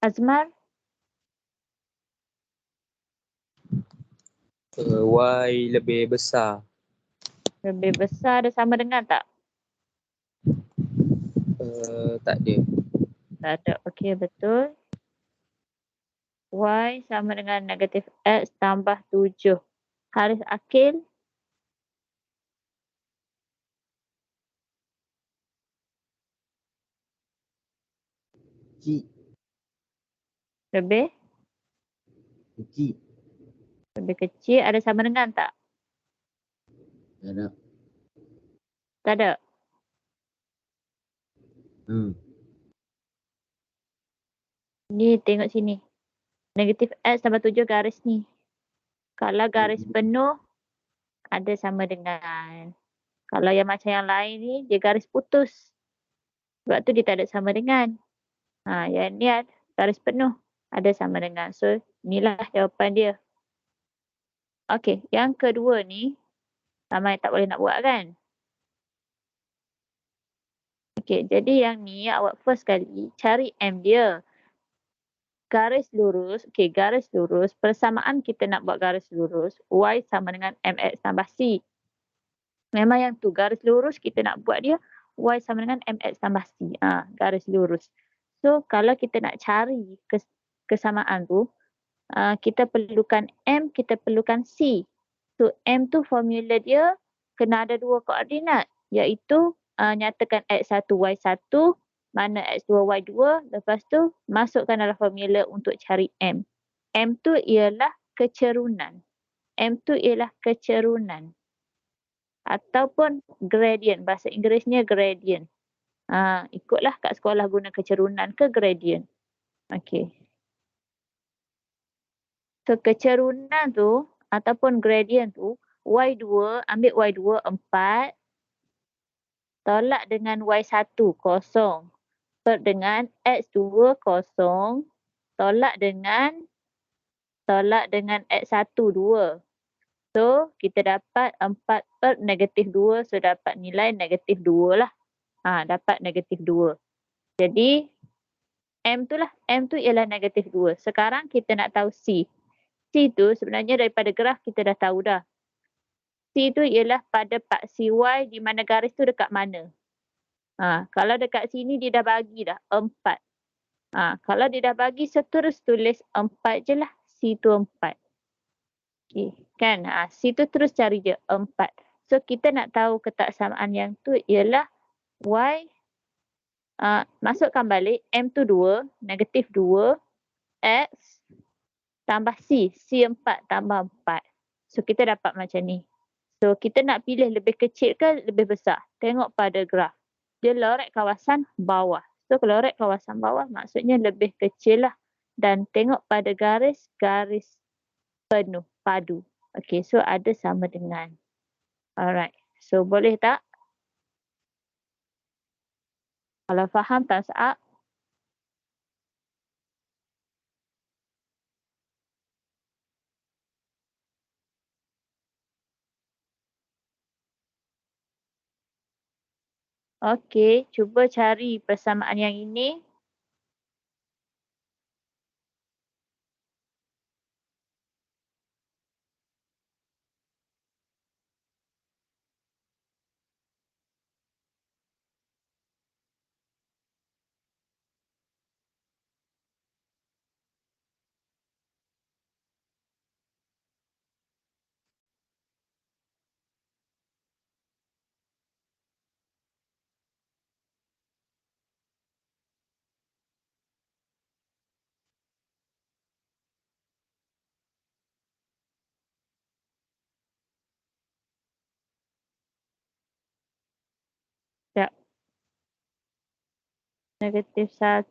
Azmar, Y lebih besar. lebih besar ada sama dengan tak? Tak ada. Tak ada. Okey, betul. Y sama dengan negatif X tambah 7. Haris Akil, Kecil. lebih Kecil. lebih kecil ada sama dengan tak? Tak ada. Tak ada. Ni tengok sini. Negatif X tambah 7 garis ni. Kalau garis penuh, ada sama dengan. Kalau yang macam yang lain ni, dia garis putus. Sebab tu dia tak ada sama dengan. Yang ni garis penuh. Ada sama dengan. So, inilah jawapan dia. Okey, yang kedua ni, ramai tak boleh nak buat kan? Okey, jadi yang ni awak first kali cari M dia. Garis lurus, garis lurus. Persamaan kita nak buat garis lurus. Y sama dengan MX tambah C. Memang yang tu garis lurus kita nak buat dia. Y sama dengan MX tambah C. Garis lurus. So, kalau kita nak cari kesamaan tu, kita perlukan M, kita perlukan C. So, M tu formula dia kena ada 2 koordinat. Iaitu nyatakan X1, Y1, mana X2, Y2. Lepas tu, masukkan dalam formula untuk cari M. M tu ialah kecerunan. M tu ialah kecerunan. Ataupun gradient. Bahasa Inggerisnya gradient. Ikutlah kat sekolah guna kecerunan ke gradient. Okey. So, kecerunan tu ataupun gradient tu, Y2, ambil Y2, 4. Tolak dengan Y1, 0. Per dengan X2, 0. Tolak dengan X1, 2. So, kita dapat 4 per negatif 2. So, dapat nilai negatif 2 lah. Dapat negatif 2. Jadi, M tu lah. M tu ialah negatif 2. Sekarang kita nak tahu C. C tu sebenarnya daripada graf kita dah tahu dah. C tu ialah pada paksi Y di mana garis tu dekat mana. Kalau dekat sini dia dah bagi dah 4. Kalau dia dah bagi terus tulis 4 je lah. C tu 4. Okay. Kan? C tu terus cari je 4. So kita nak tahu ketaksamaan yang tu ialah Y. Masukkan balik. M tu 2. Negatif 2. X tambah C. C 4 tambah 4. So kita dapat macam ni. So kita nak pilih lebih kecil ke lebih besar. Tengok pada graf. Dia lorek kawasan bawah. So kalau lorek kawasan bawah maksudnya lebih kecil lah. Dan tengok pada garis penuh, padu. Okay, so ada sama dengan. Alright, so boleh tak? Kalau faham, thumbs up. Okay, cuba cari persamaan yang ini. -1,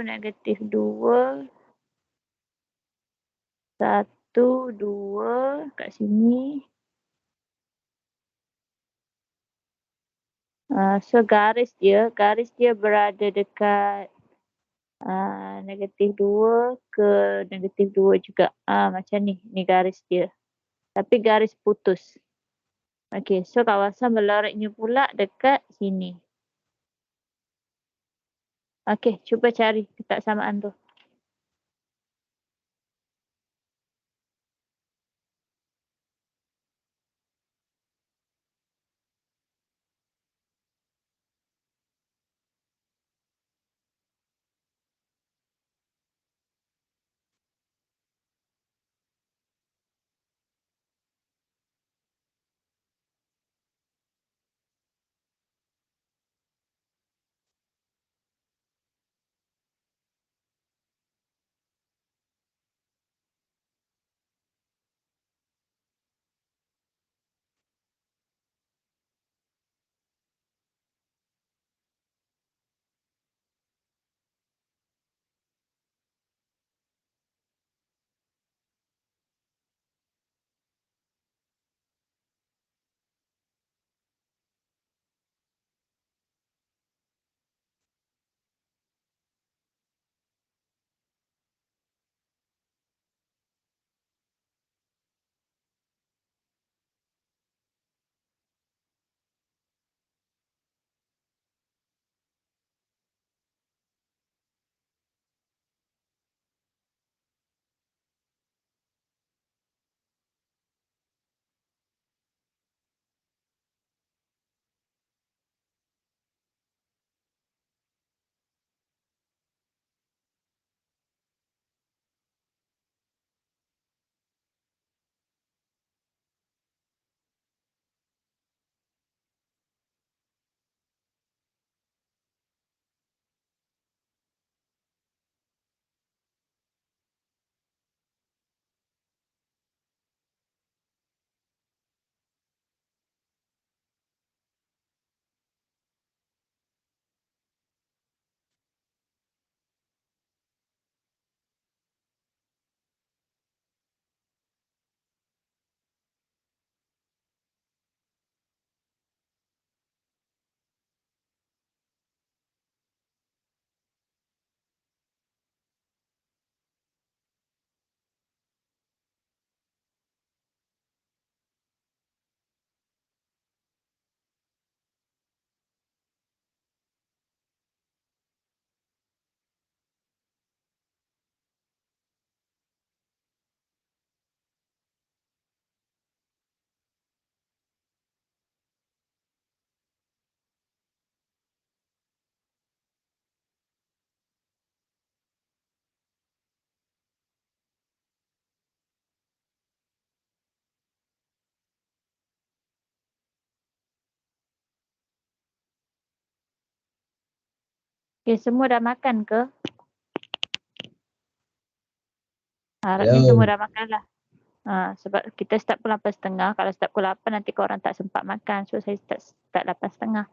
-2, 1, 2 kat sini. So garis dia berada dekat -2 ke -2 juga. Macam ni garis dia. Tapi garis putus. Okey, so kawasan melorotnya pula dekat sini. Okey, cuba cari ketaksamaan tu. Okey, semua dah makan ke? Harapnya semua Belum. dah makan lah. Sebab kita start pukul 8.30. Kalau start pukul 8 nanti korang tak sempat makan. So saya start 8.30.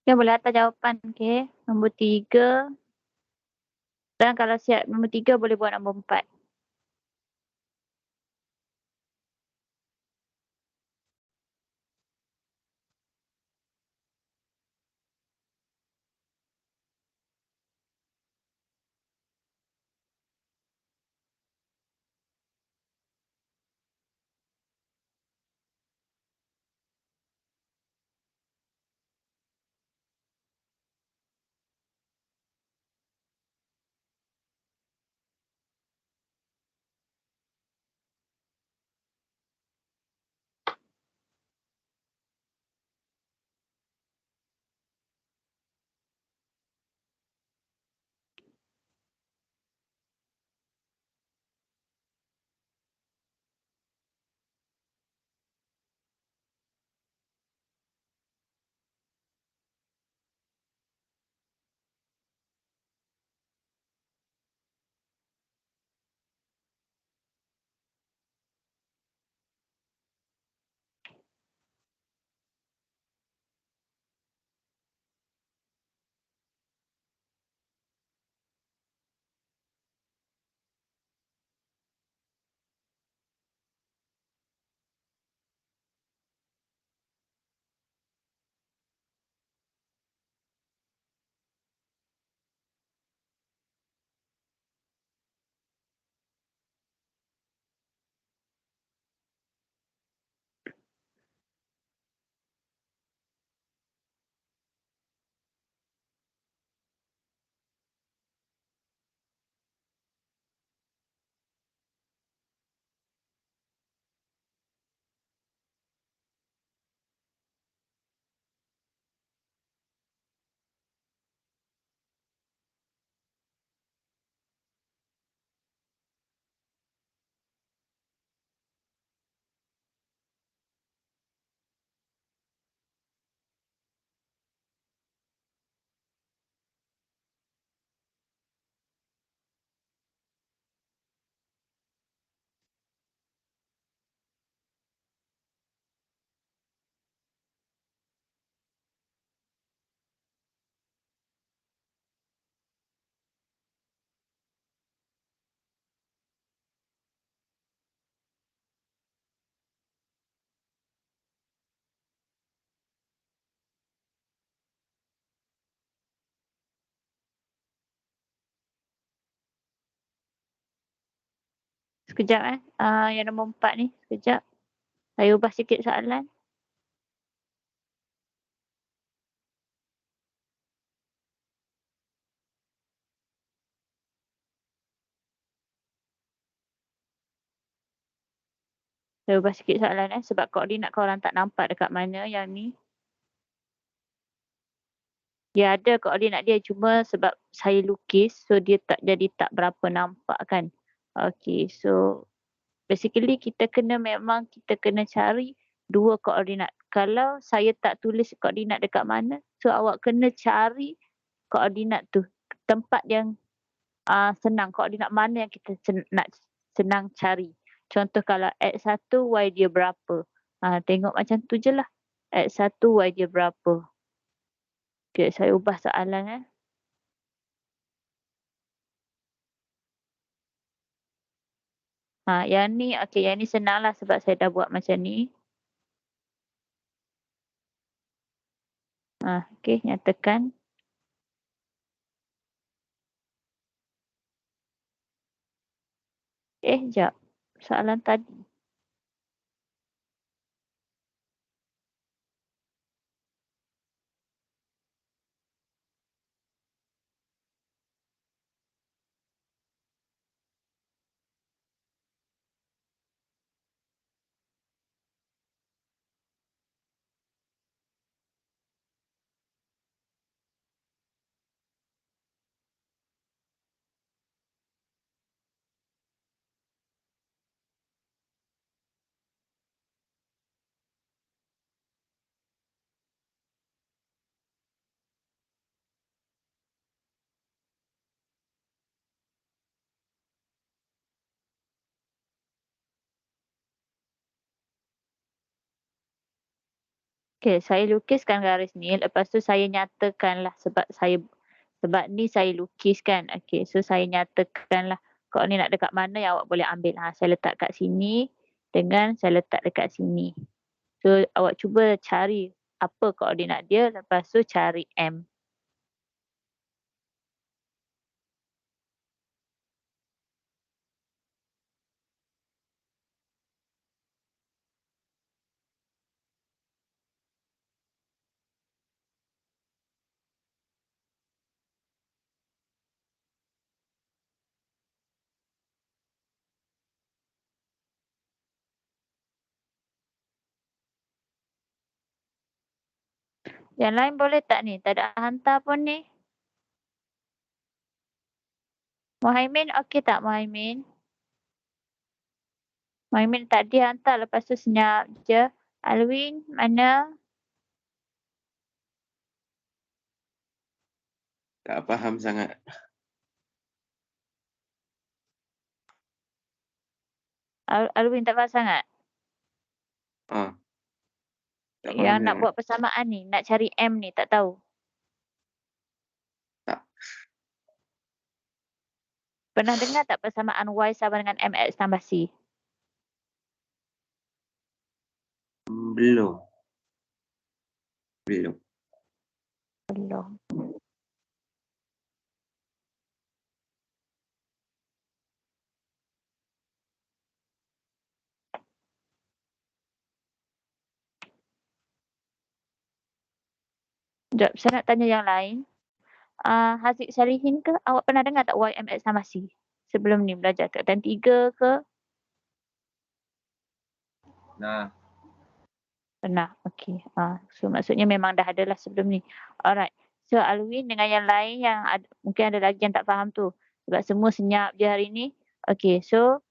Kan boleh hantar jawapan, okey. Nombor 3 dan kalau siap nombor 3 boleh buat nombor 4. Sekejap yang nombor 4 ni, sekejap. Saya ubah sikit soalan. Saya ubah sikit soalan sebab koordinat korang tak nampak dekat mana yang ni. Dia ada koordinat dia cuma sebab saya lukis so dia tak berapa nampak kan. Okay, so basically kita kena cari 2 koordinat. Kalau saya tak tulis koordinat dekat mana, so awak kena cari koordinat tu. Tempat yang senang, koordinat mana yang kita nak senang cari. Contoh kalau X1 Y dia berapa. Tengok macam tu je lah. X1 Y dia berapa. Okay, saya ubah soalan yang ni yang ni senang lah sebab saya dah buat macam ni. Okay, nyatakan. Jap. Soalan tadi. Okey, saya lukiskan garis ni, lepas tu saya nyatakanlah sebab ni saya lukiskan. Okey, so saya nyatakanlah koordinat dekat mana yang awak boleh ambil. Saya letak kat sini dengan saya letak dekat sini. So, awak cuba cari apa koordinat dia, lepas tu cari M. Yang lain boleh tak ni? Tak ada hantar pun ni. Muhaimin okey tak Muhaimin? Muhaimin tadi hantar lepas tu senyap je. Alwin mana? Tak faham sangat. Alwin tak faham sangat? Ah, tak faham Yang nak sangat. buat persamaan ni, nak cari M ni, tak tahu? Tak. Pernah dengar tak persamaan Y sama dengan MX tambah C? Belum. Belum. Belum. Sekejap, saya nak tanya yang lain. Haziq Salihin ke? Awak pernah dengar tak Y, MX tambah C? Sebelum ni belajar kat dan 3 ke? Nah. Pernah, okey. So maksudnya memang dah ada lah sebelum ni. Alright. So Alwin dengan yang lain yang mungkin ada lagi yang tak faham tu. Sebab semua senyap je hari ni. Okey, so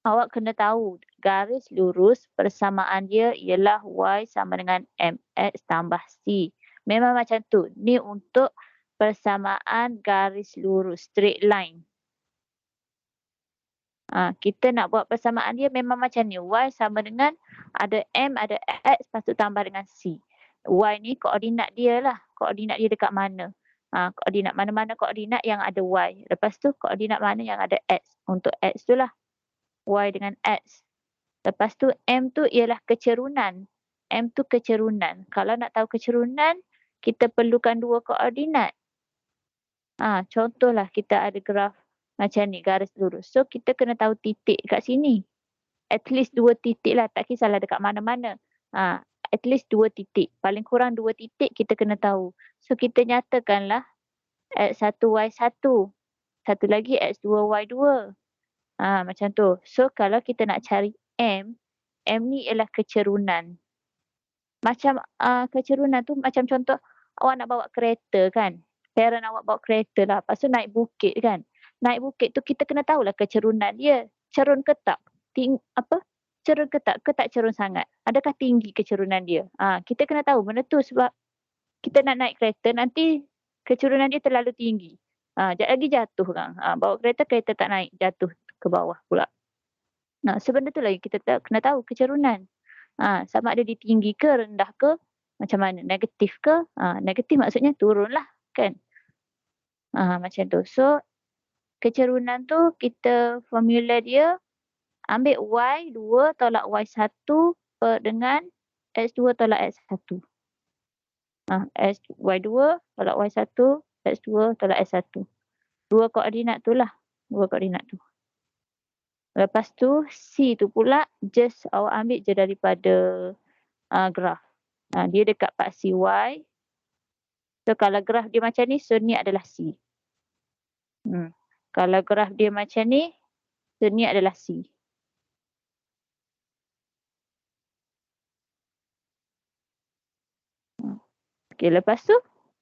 awak kena tahu garis lurus persamaan dia ialah Y sama dengan MX tambah C. Memang macam tu. Ni untuk persamaan garis lurus, straight line. Kita nak buat persamaan dia memang macam ni. Y sama dengan ada M, ada X, lepas tu tambah dengan C. Y ni koordinat dia lah. Koordinat dia dekat mana. Koordinat mana-mana koordinat yang ada Y. Lepas tu koordinat mana yang ada X. Untuk X tu lah. Y dengan X. Lepas tu M tu ialah kecerunan. M tu kecerunan. Kalau nak tahu kecerunan, kita perlukan 2 koordinat. Contohlah kita ada graf macam ni, garis lurus. So, kita kena tahu titik kat sini. At least 2 titik lah. Tak kisahlah dekat mana-mana. At least 2 titik. Paling kurang 2 titik kita kena tahu. So, kita nyatakanlah X1, Y1. Satu lagi X2, Y2. Macam tu. So, kalau kita nak cari M, M ni ialah kecerunan. Macam kecerunan tu macam contoh awak nak bawa kereta kan. Parent awak bawa kereta lah. Lepas tu naik bukit kan. Naik bukit tu kita kena tahulah kecerunan dia. Cerun ke tak? Cerun ke tak? Ke tak cerun sangat? Adakah tinggi kecerunan dia? Kita kena tahu benda tu sebab kita nak naik kereta nanti kecerunan dia terlalu tinggi. Sekejap lagi jatuh kan. Bawa kereta, kereta tak naik. Jatuh ke bawah pula. Sebenarnya tu lagi kita kena tahu kecerunan. Sama ada dia tinggi ke, rendah ke, macam mana, negatif ke. Negatif maksudnya turun lah kan. Macam tu. So, kecerunan tu kita formula dia ambil Y2 tolak Y1 dengan X2 tolak X1. Y2 tolak Y1, X2 tolak X1. 2 koordinat tu lah. 2 koordinat tu. Lepas tu C tu pula just awak ambil je daripada graf. Dia dekat paksi Y. So kalau graf dia macam ni, so ni adalah C. Kalau graf dia macam ni, so ni adalah C. Okey, lepas tu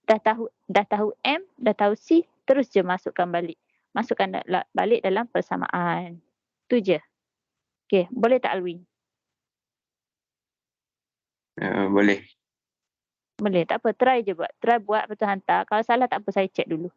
dah tahu M, dah tahu C, terus je masukkan balik. Masukkan balik dalam persamaan. Tu je. Okey, boleh tak Alwin? Boleh. Boleh, tak apa. Try je buat. Try buat, lepas tu hantar. Kalau salah tak apa, saya check dulu.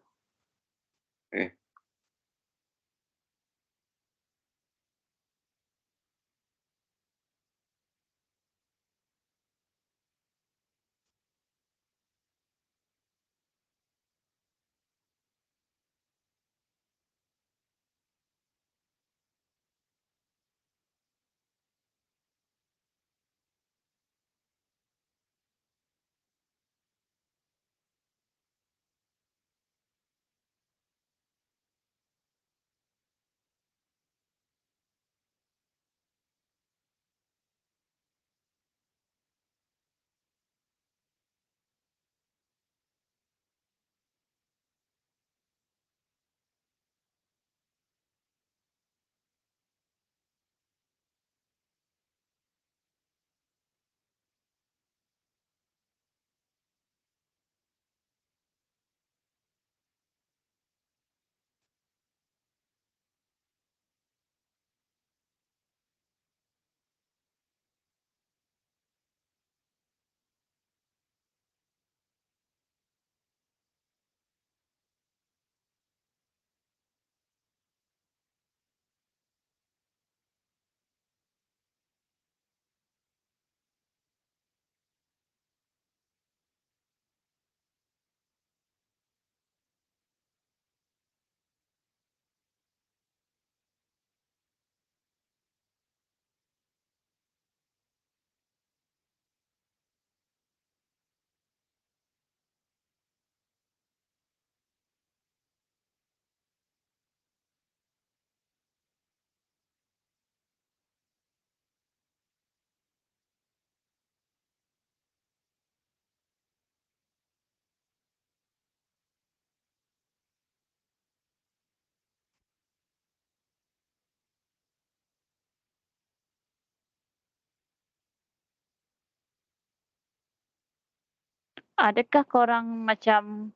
Adakah korang macam,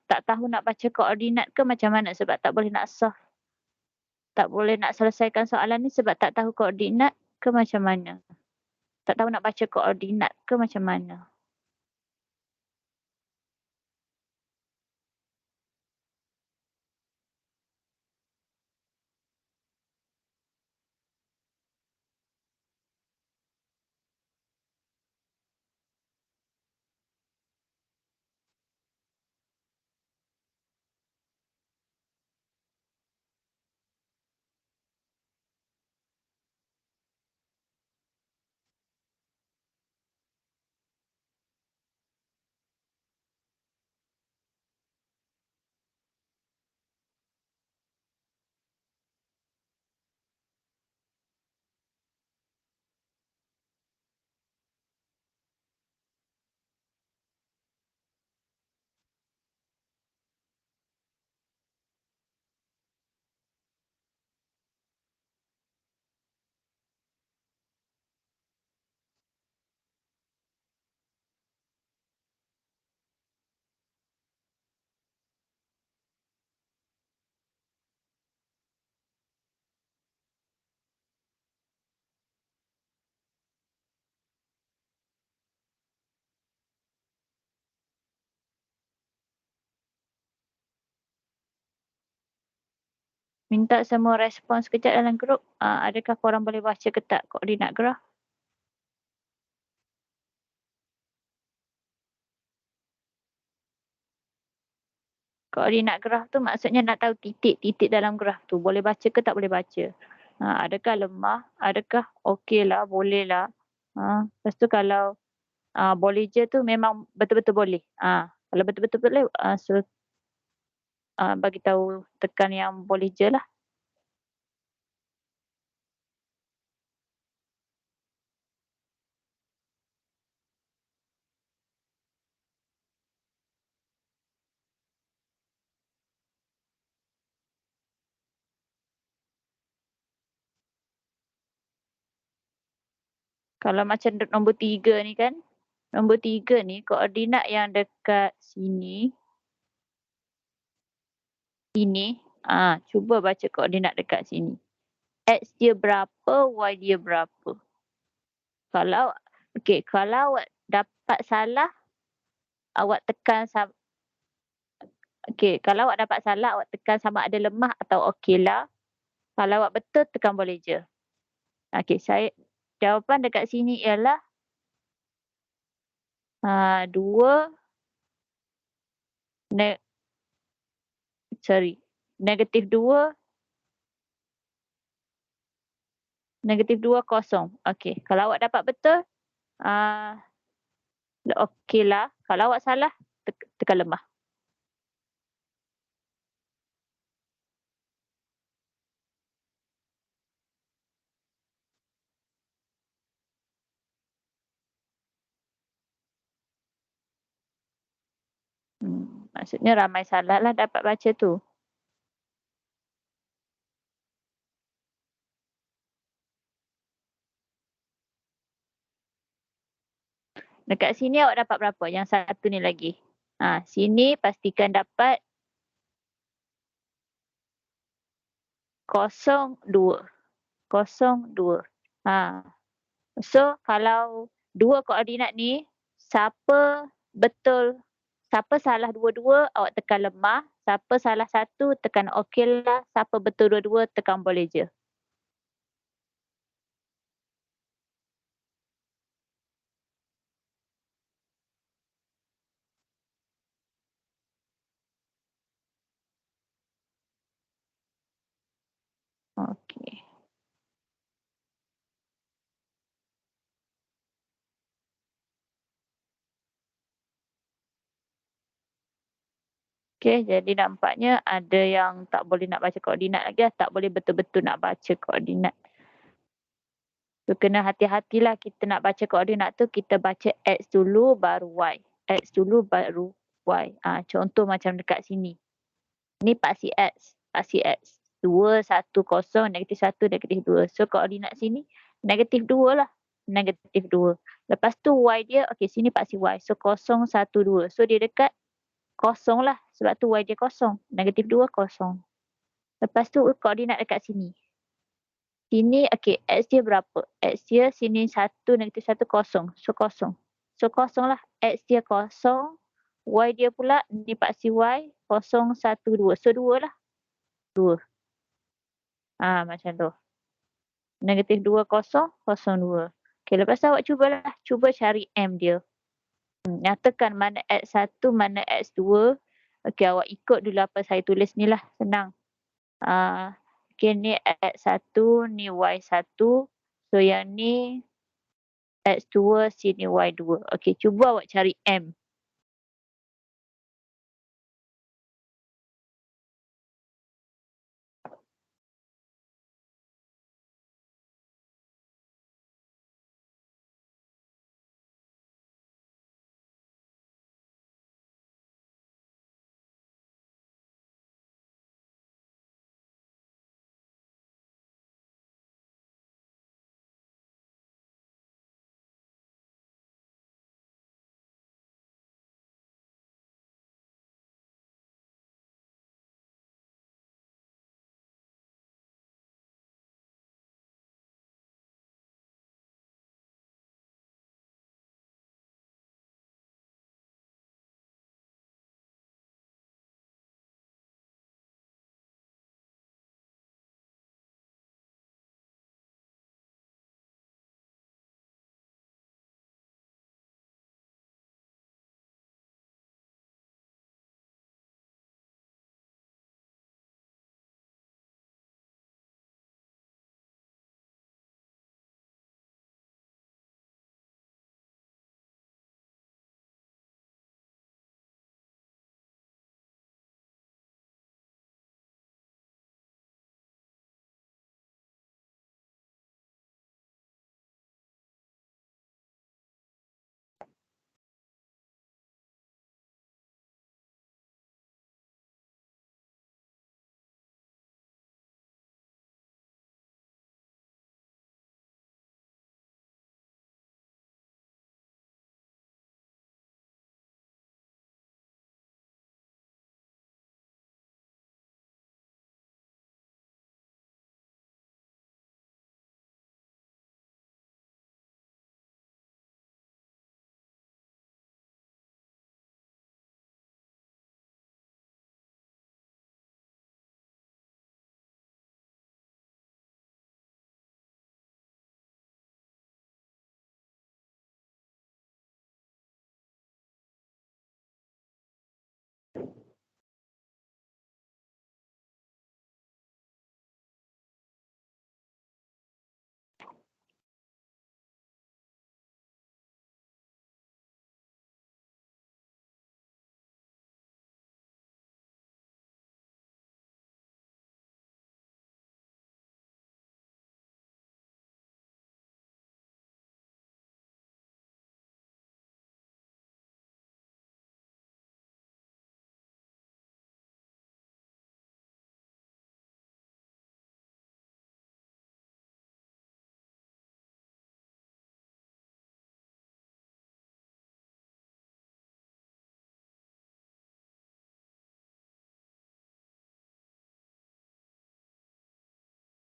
tak tahu nak baca koordinat ke macam mana sebab tak boleh nak solve? Tak boleh nak selesaikan soalan ni sebab tak tahu koordinat ke macam mana? Tak tahu nak baca koordinat ke macam mana? Minta semua respon sekejap dalam grup. Adakah korang boleh baca ke tak koordinat graf? Koordinat graf tu maksudnya nak tahu titik-titik dalam graf tu. Boleh baca ke tak boleh baca? Adakah lemah? Adakah okeylah, bolehlah? Lepas tu kalau boleh je tu memang betul-betul boleh. Kalau betul-betul boleh, bagi tahu tekan yang boleh je lah. Kalau macam nombor 3 ni kan, nombor 3 ni koordinat yang dekat sini, cuba baca koordinat dekat sini. X dia berapa, Y dia berapa. Kalau awak dapat salah, awak tekan kalau awak dapat salah, awak tekan sama ada lemah atau okeylah. Kalau awak betul, tekan boleh je. Jawapan dekat sini ialah 2 -2 kosong. Kalau awak dapat betul, okeylah. Kalau awak salah, tekan lemah. Maksudnya ramai salah lah dapat baca tu. Dekat sini awak dapat berapa? Yang satu ni lagi. Sini pastikan dapat 02. So kalau 2 koordinat ni, siapa salah dua-dua, awak tekan lemah. Siapa salah satu, tekan okeylah. Siapa betul dua-dua, tekan boleh je. Okey. Jadi nampaknya ada yang tak boleh nak baca koordinat lagi lah. Tak boleh betul-betul nak baca koordinat. So, kena hati-hatilah kita nak baca koordinat tu, kita baca X dulu baru Y. X dulu baru Y. Contoh macam dekat sini. Ni paksi X. 2, 1, 0, -1, -2. So, koordinat sini -2 lah. -2. Lepas tu Y dia, okey sini paksi Y. So 0, 1, 2. So dia dekat kosong lah. Sebab tu Y dia kosong. -2 kosong. Lepas tu koordinat dekat sini. Sini okey, X dia berapa? X dia sini 1, -1 kosong. So kosong. So kosong lah. X dia kosong. Y dia pula ni paksi Y 0, 1, 2. So 2 lah. 2. Macam tu. -2 0, 0, 2. Okey, lepas tu awak cubalah. Cuba cari M dia. Nyatakan mana X1, mana X2. Okey, awak ikut dulu apa saya tulis ni lah. Senang. Okey, ni X1, ni Y1. So yang ni X2, sini Y2. Okey, cuba awak cari M.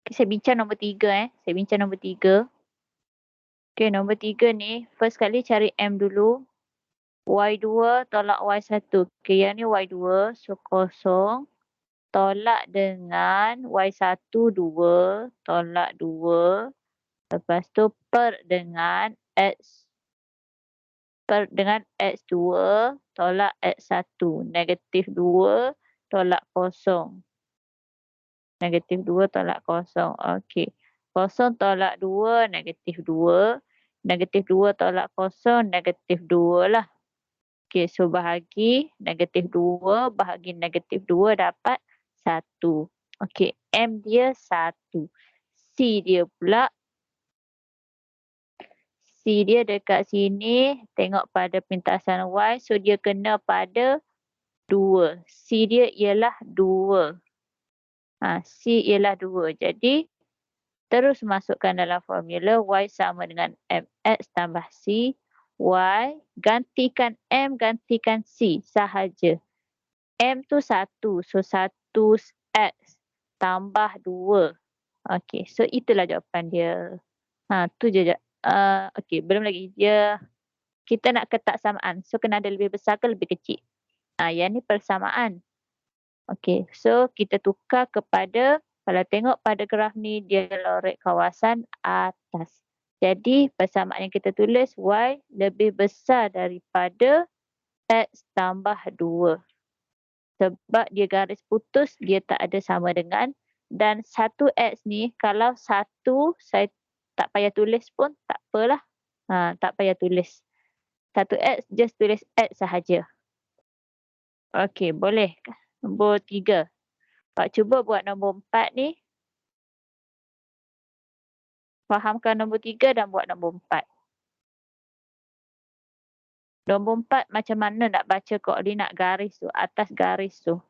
Okay, saya bincang nombor 3. Saya bincang nombor 3. Okey, nombor 3 ni, first kali cari M dulu. Y2 tolak Y1. Okey, yang ni Y2, so kosong. Tolak dengan Y1, 2. Tolak 2. Lepas tu per dengan X2 tolak X1. -2 tolak kosong. -2 tolak kosong. Okey. Kosong tolak 2, -2. -2 tolak kosong, -2 lah. Okey, so bahagi -2 bahagi -2 dapat 1. Okey, M dia 1. C dia pula. C dia dekat sini. Tengok pada pintasan Y. So dia kena pada 2. C dia ialah 2. C ialah 2. Jadi terus masukkan dalam formula Y sama dengan MX tambah C, Y gantikan M gantikan C sahaja. M tu 1, so 1X tambah 2. Okey, so itulah jawapan dia. Tu je. Okey, belum lagi. Kita nak ketaksamaan, so kena ada lebih besar ke lebih kecil. Yang ni persamaan. Okey, so kita tukar kepada, kalau tengok pada graf ni, dia lorek kawasan atas. Jadi persamaan yang kita tulis, Y lebih besar daripada X tambah 2. Sebab dia garis putus, dia tak ada sama dengan. Dan 1X ni, kalau 1 saya tak payah tulis pun tak apalah. Tak payah tulis. 1X, just tulis X sahaja. Okey, boleh. Nombor 3. Pak cuba buat nombor 4 ni. Fahamkan nombor 3 dan buat nombor 4. Nombor 4 macam mana nak baca koordinat garis tu, atas garis tu.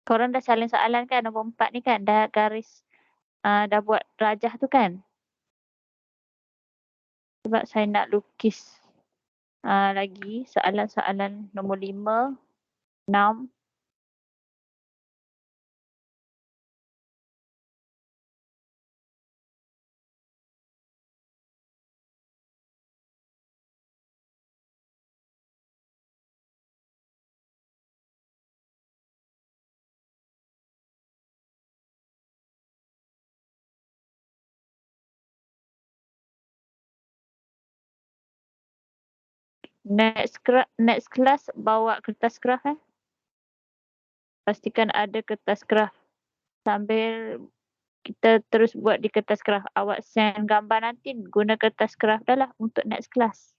Korang dah salin soalan kan nombor 4 ni kan? Dah garis, dah buat rajah tu kan? Sebab saya nak lukis lagi soalan-soalan nombor 5, 6. Next class bawa kertas graf Pastikan ada kertas graf. Sambil kita terus buat di kertas graf. Awak send gambar nanti guna kertas graf dah lah untuk next class.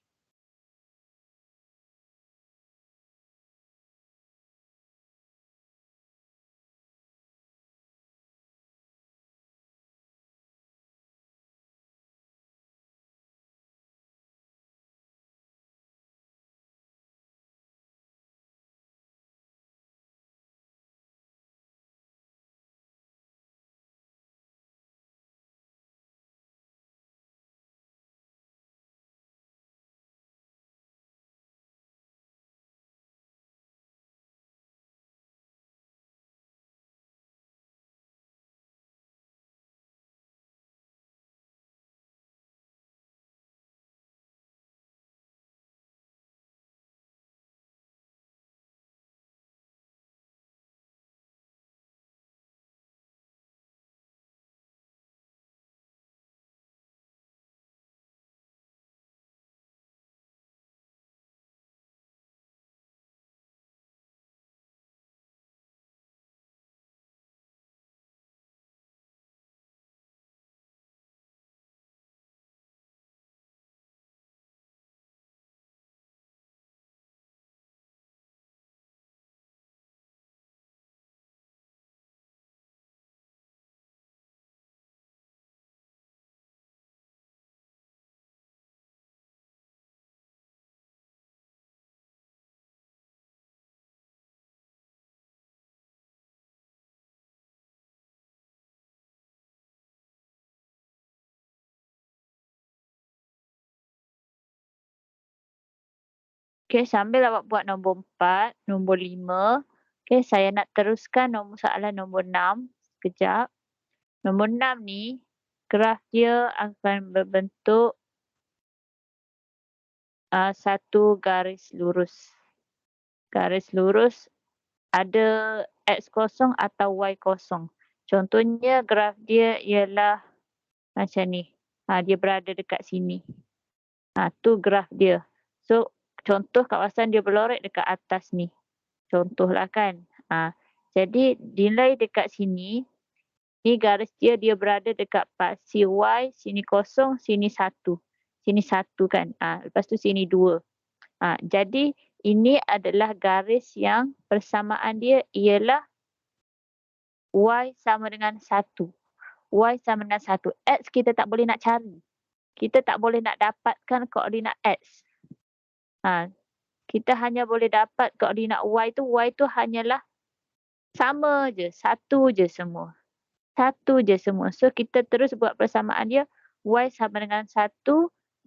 Okey, sambil awak buat nombor 4, nombor 5, okey, saya nak teruskan soalan nombor 6, sekejap. Nombor 6 ni, graf dia akan berbentuk satu garis lurus. Garis lurus ada X kosong atau Y kosong. Contohnya graf dia ialah macam ni. Dia berada dekat sini. Tu graf dia. So, contoh kawasan dia berlorek dekat atas ni. Contohlah kan. Jadi nilai dekat sini, ni garis dia berada dekat paksi Y, sini kosong, sini 1. Sini 1 kan. Lepas tu sini 2. Jadi ini adalah garis yang persamaan dia ialah Y sama dengan 1. Y sama dengan 1. X kita tak boleh nak cari. Kita tak boleh nak dapatkan koordinat X. Kita hanya boleh dapat koordinat Y tu hanyalah sama je, 1 je semua. 1 je semua. So kita terus buat persamaan dia, Y sama dengan 1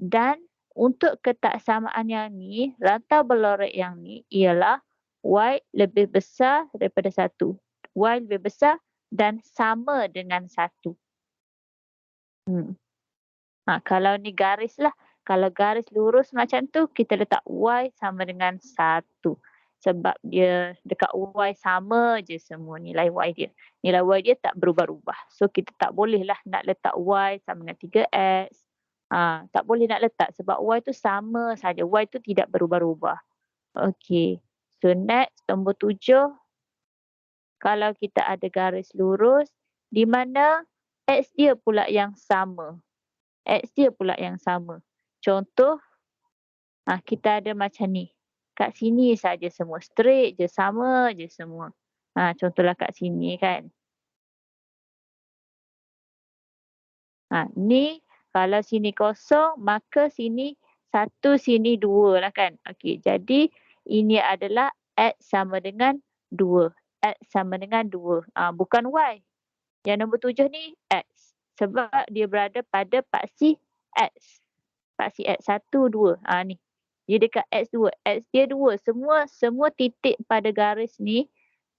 dan untuk ketaksamaan yang ni, rantau berlorek yang ni ialah Y lebih besar daripada 1. Y lebih besar dan sama dengan 1. Kalau ni garis lah. Kalau garis lurus macam tu, kita letak Y sama dengan 1. Sebab dia dekat Y sama je semua nilai Y dia. Nilai Y dia tak berubah-ubah. So kita tak bolehlah nak letak Y sama dengan 3X. Tak boleh nak letak sebab Y tu sama saja. Y tu tidak berubah-ubah. Okey. So next, nombor 7. Kalau kita ada garis lurus, di mana X dia pula yang sama. X dia pula yang sama. Contoh, kita ada macam ni. Kat sini saja semua. Straight je, sama je semua. Contohlah kat sini kan. Ni kalau sini kosong, maka sini 1, sini 2 lah kan. Okey, jadi ini adalah X sama dengan 2. X sama dengan 2. Bukan Y. Yang nombor 7 ni X. Sebab dia berada pada paksi X. Paksi X 1, 2. Ni. Dia dekat X2. X dia 2. Semua titik pada garis ni,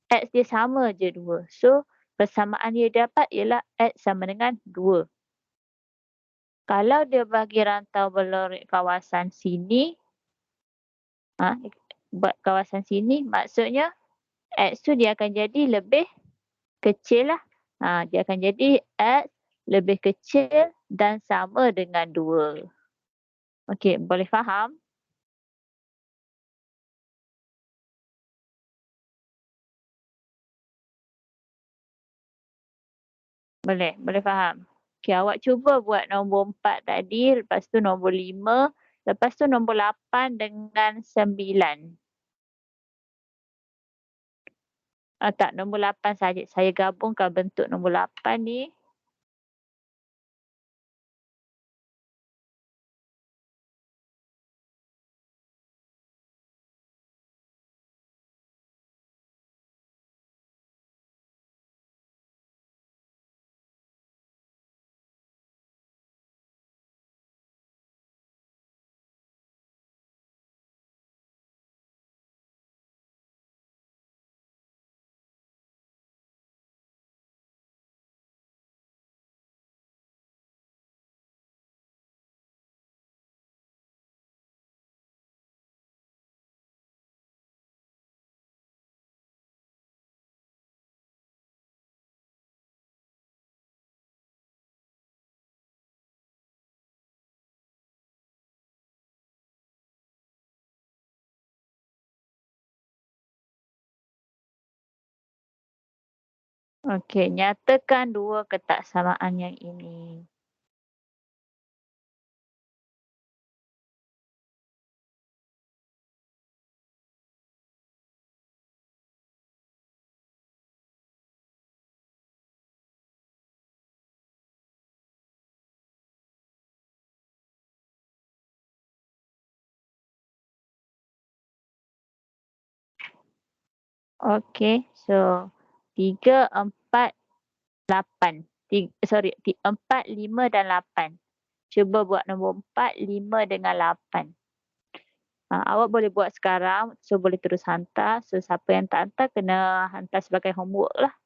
X dia sama je 2. So, persamaan dia dapat ialah X sama dengan 2. Kalau dia bagi rantau berlorek kawasan sini, buat kawasan sini, maksudnya X tu dia akan jadi lebih kecil lah. Dia akan jadi X lebih kecil dan sama dengan 2. Okey, boleh faham? Boleh faham. Okey, awak cuba buat nombor 4 tadi, lepas tu nombor 5, lepas tu nombor 8 dengan 9. Tak, nombor 8 saja. Saya gabungkan bentuk nombor 8 ni. Okey, nyatakan dua ketaksamaan yang ini. Okey, so 3, 4, 8. 4, 5 dan 8. Cuba buat nombor 4, 5 dengan 8. Awak boleh buat sekarang, so boleh terus hantar, so siapa yang tak hantar kena hantar sebagai homework lah.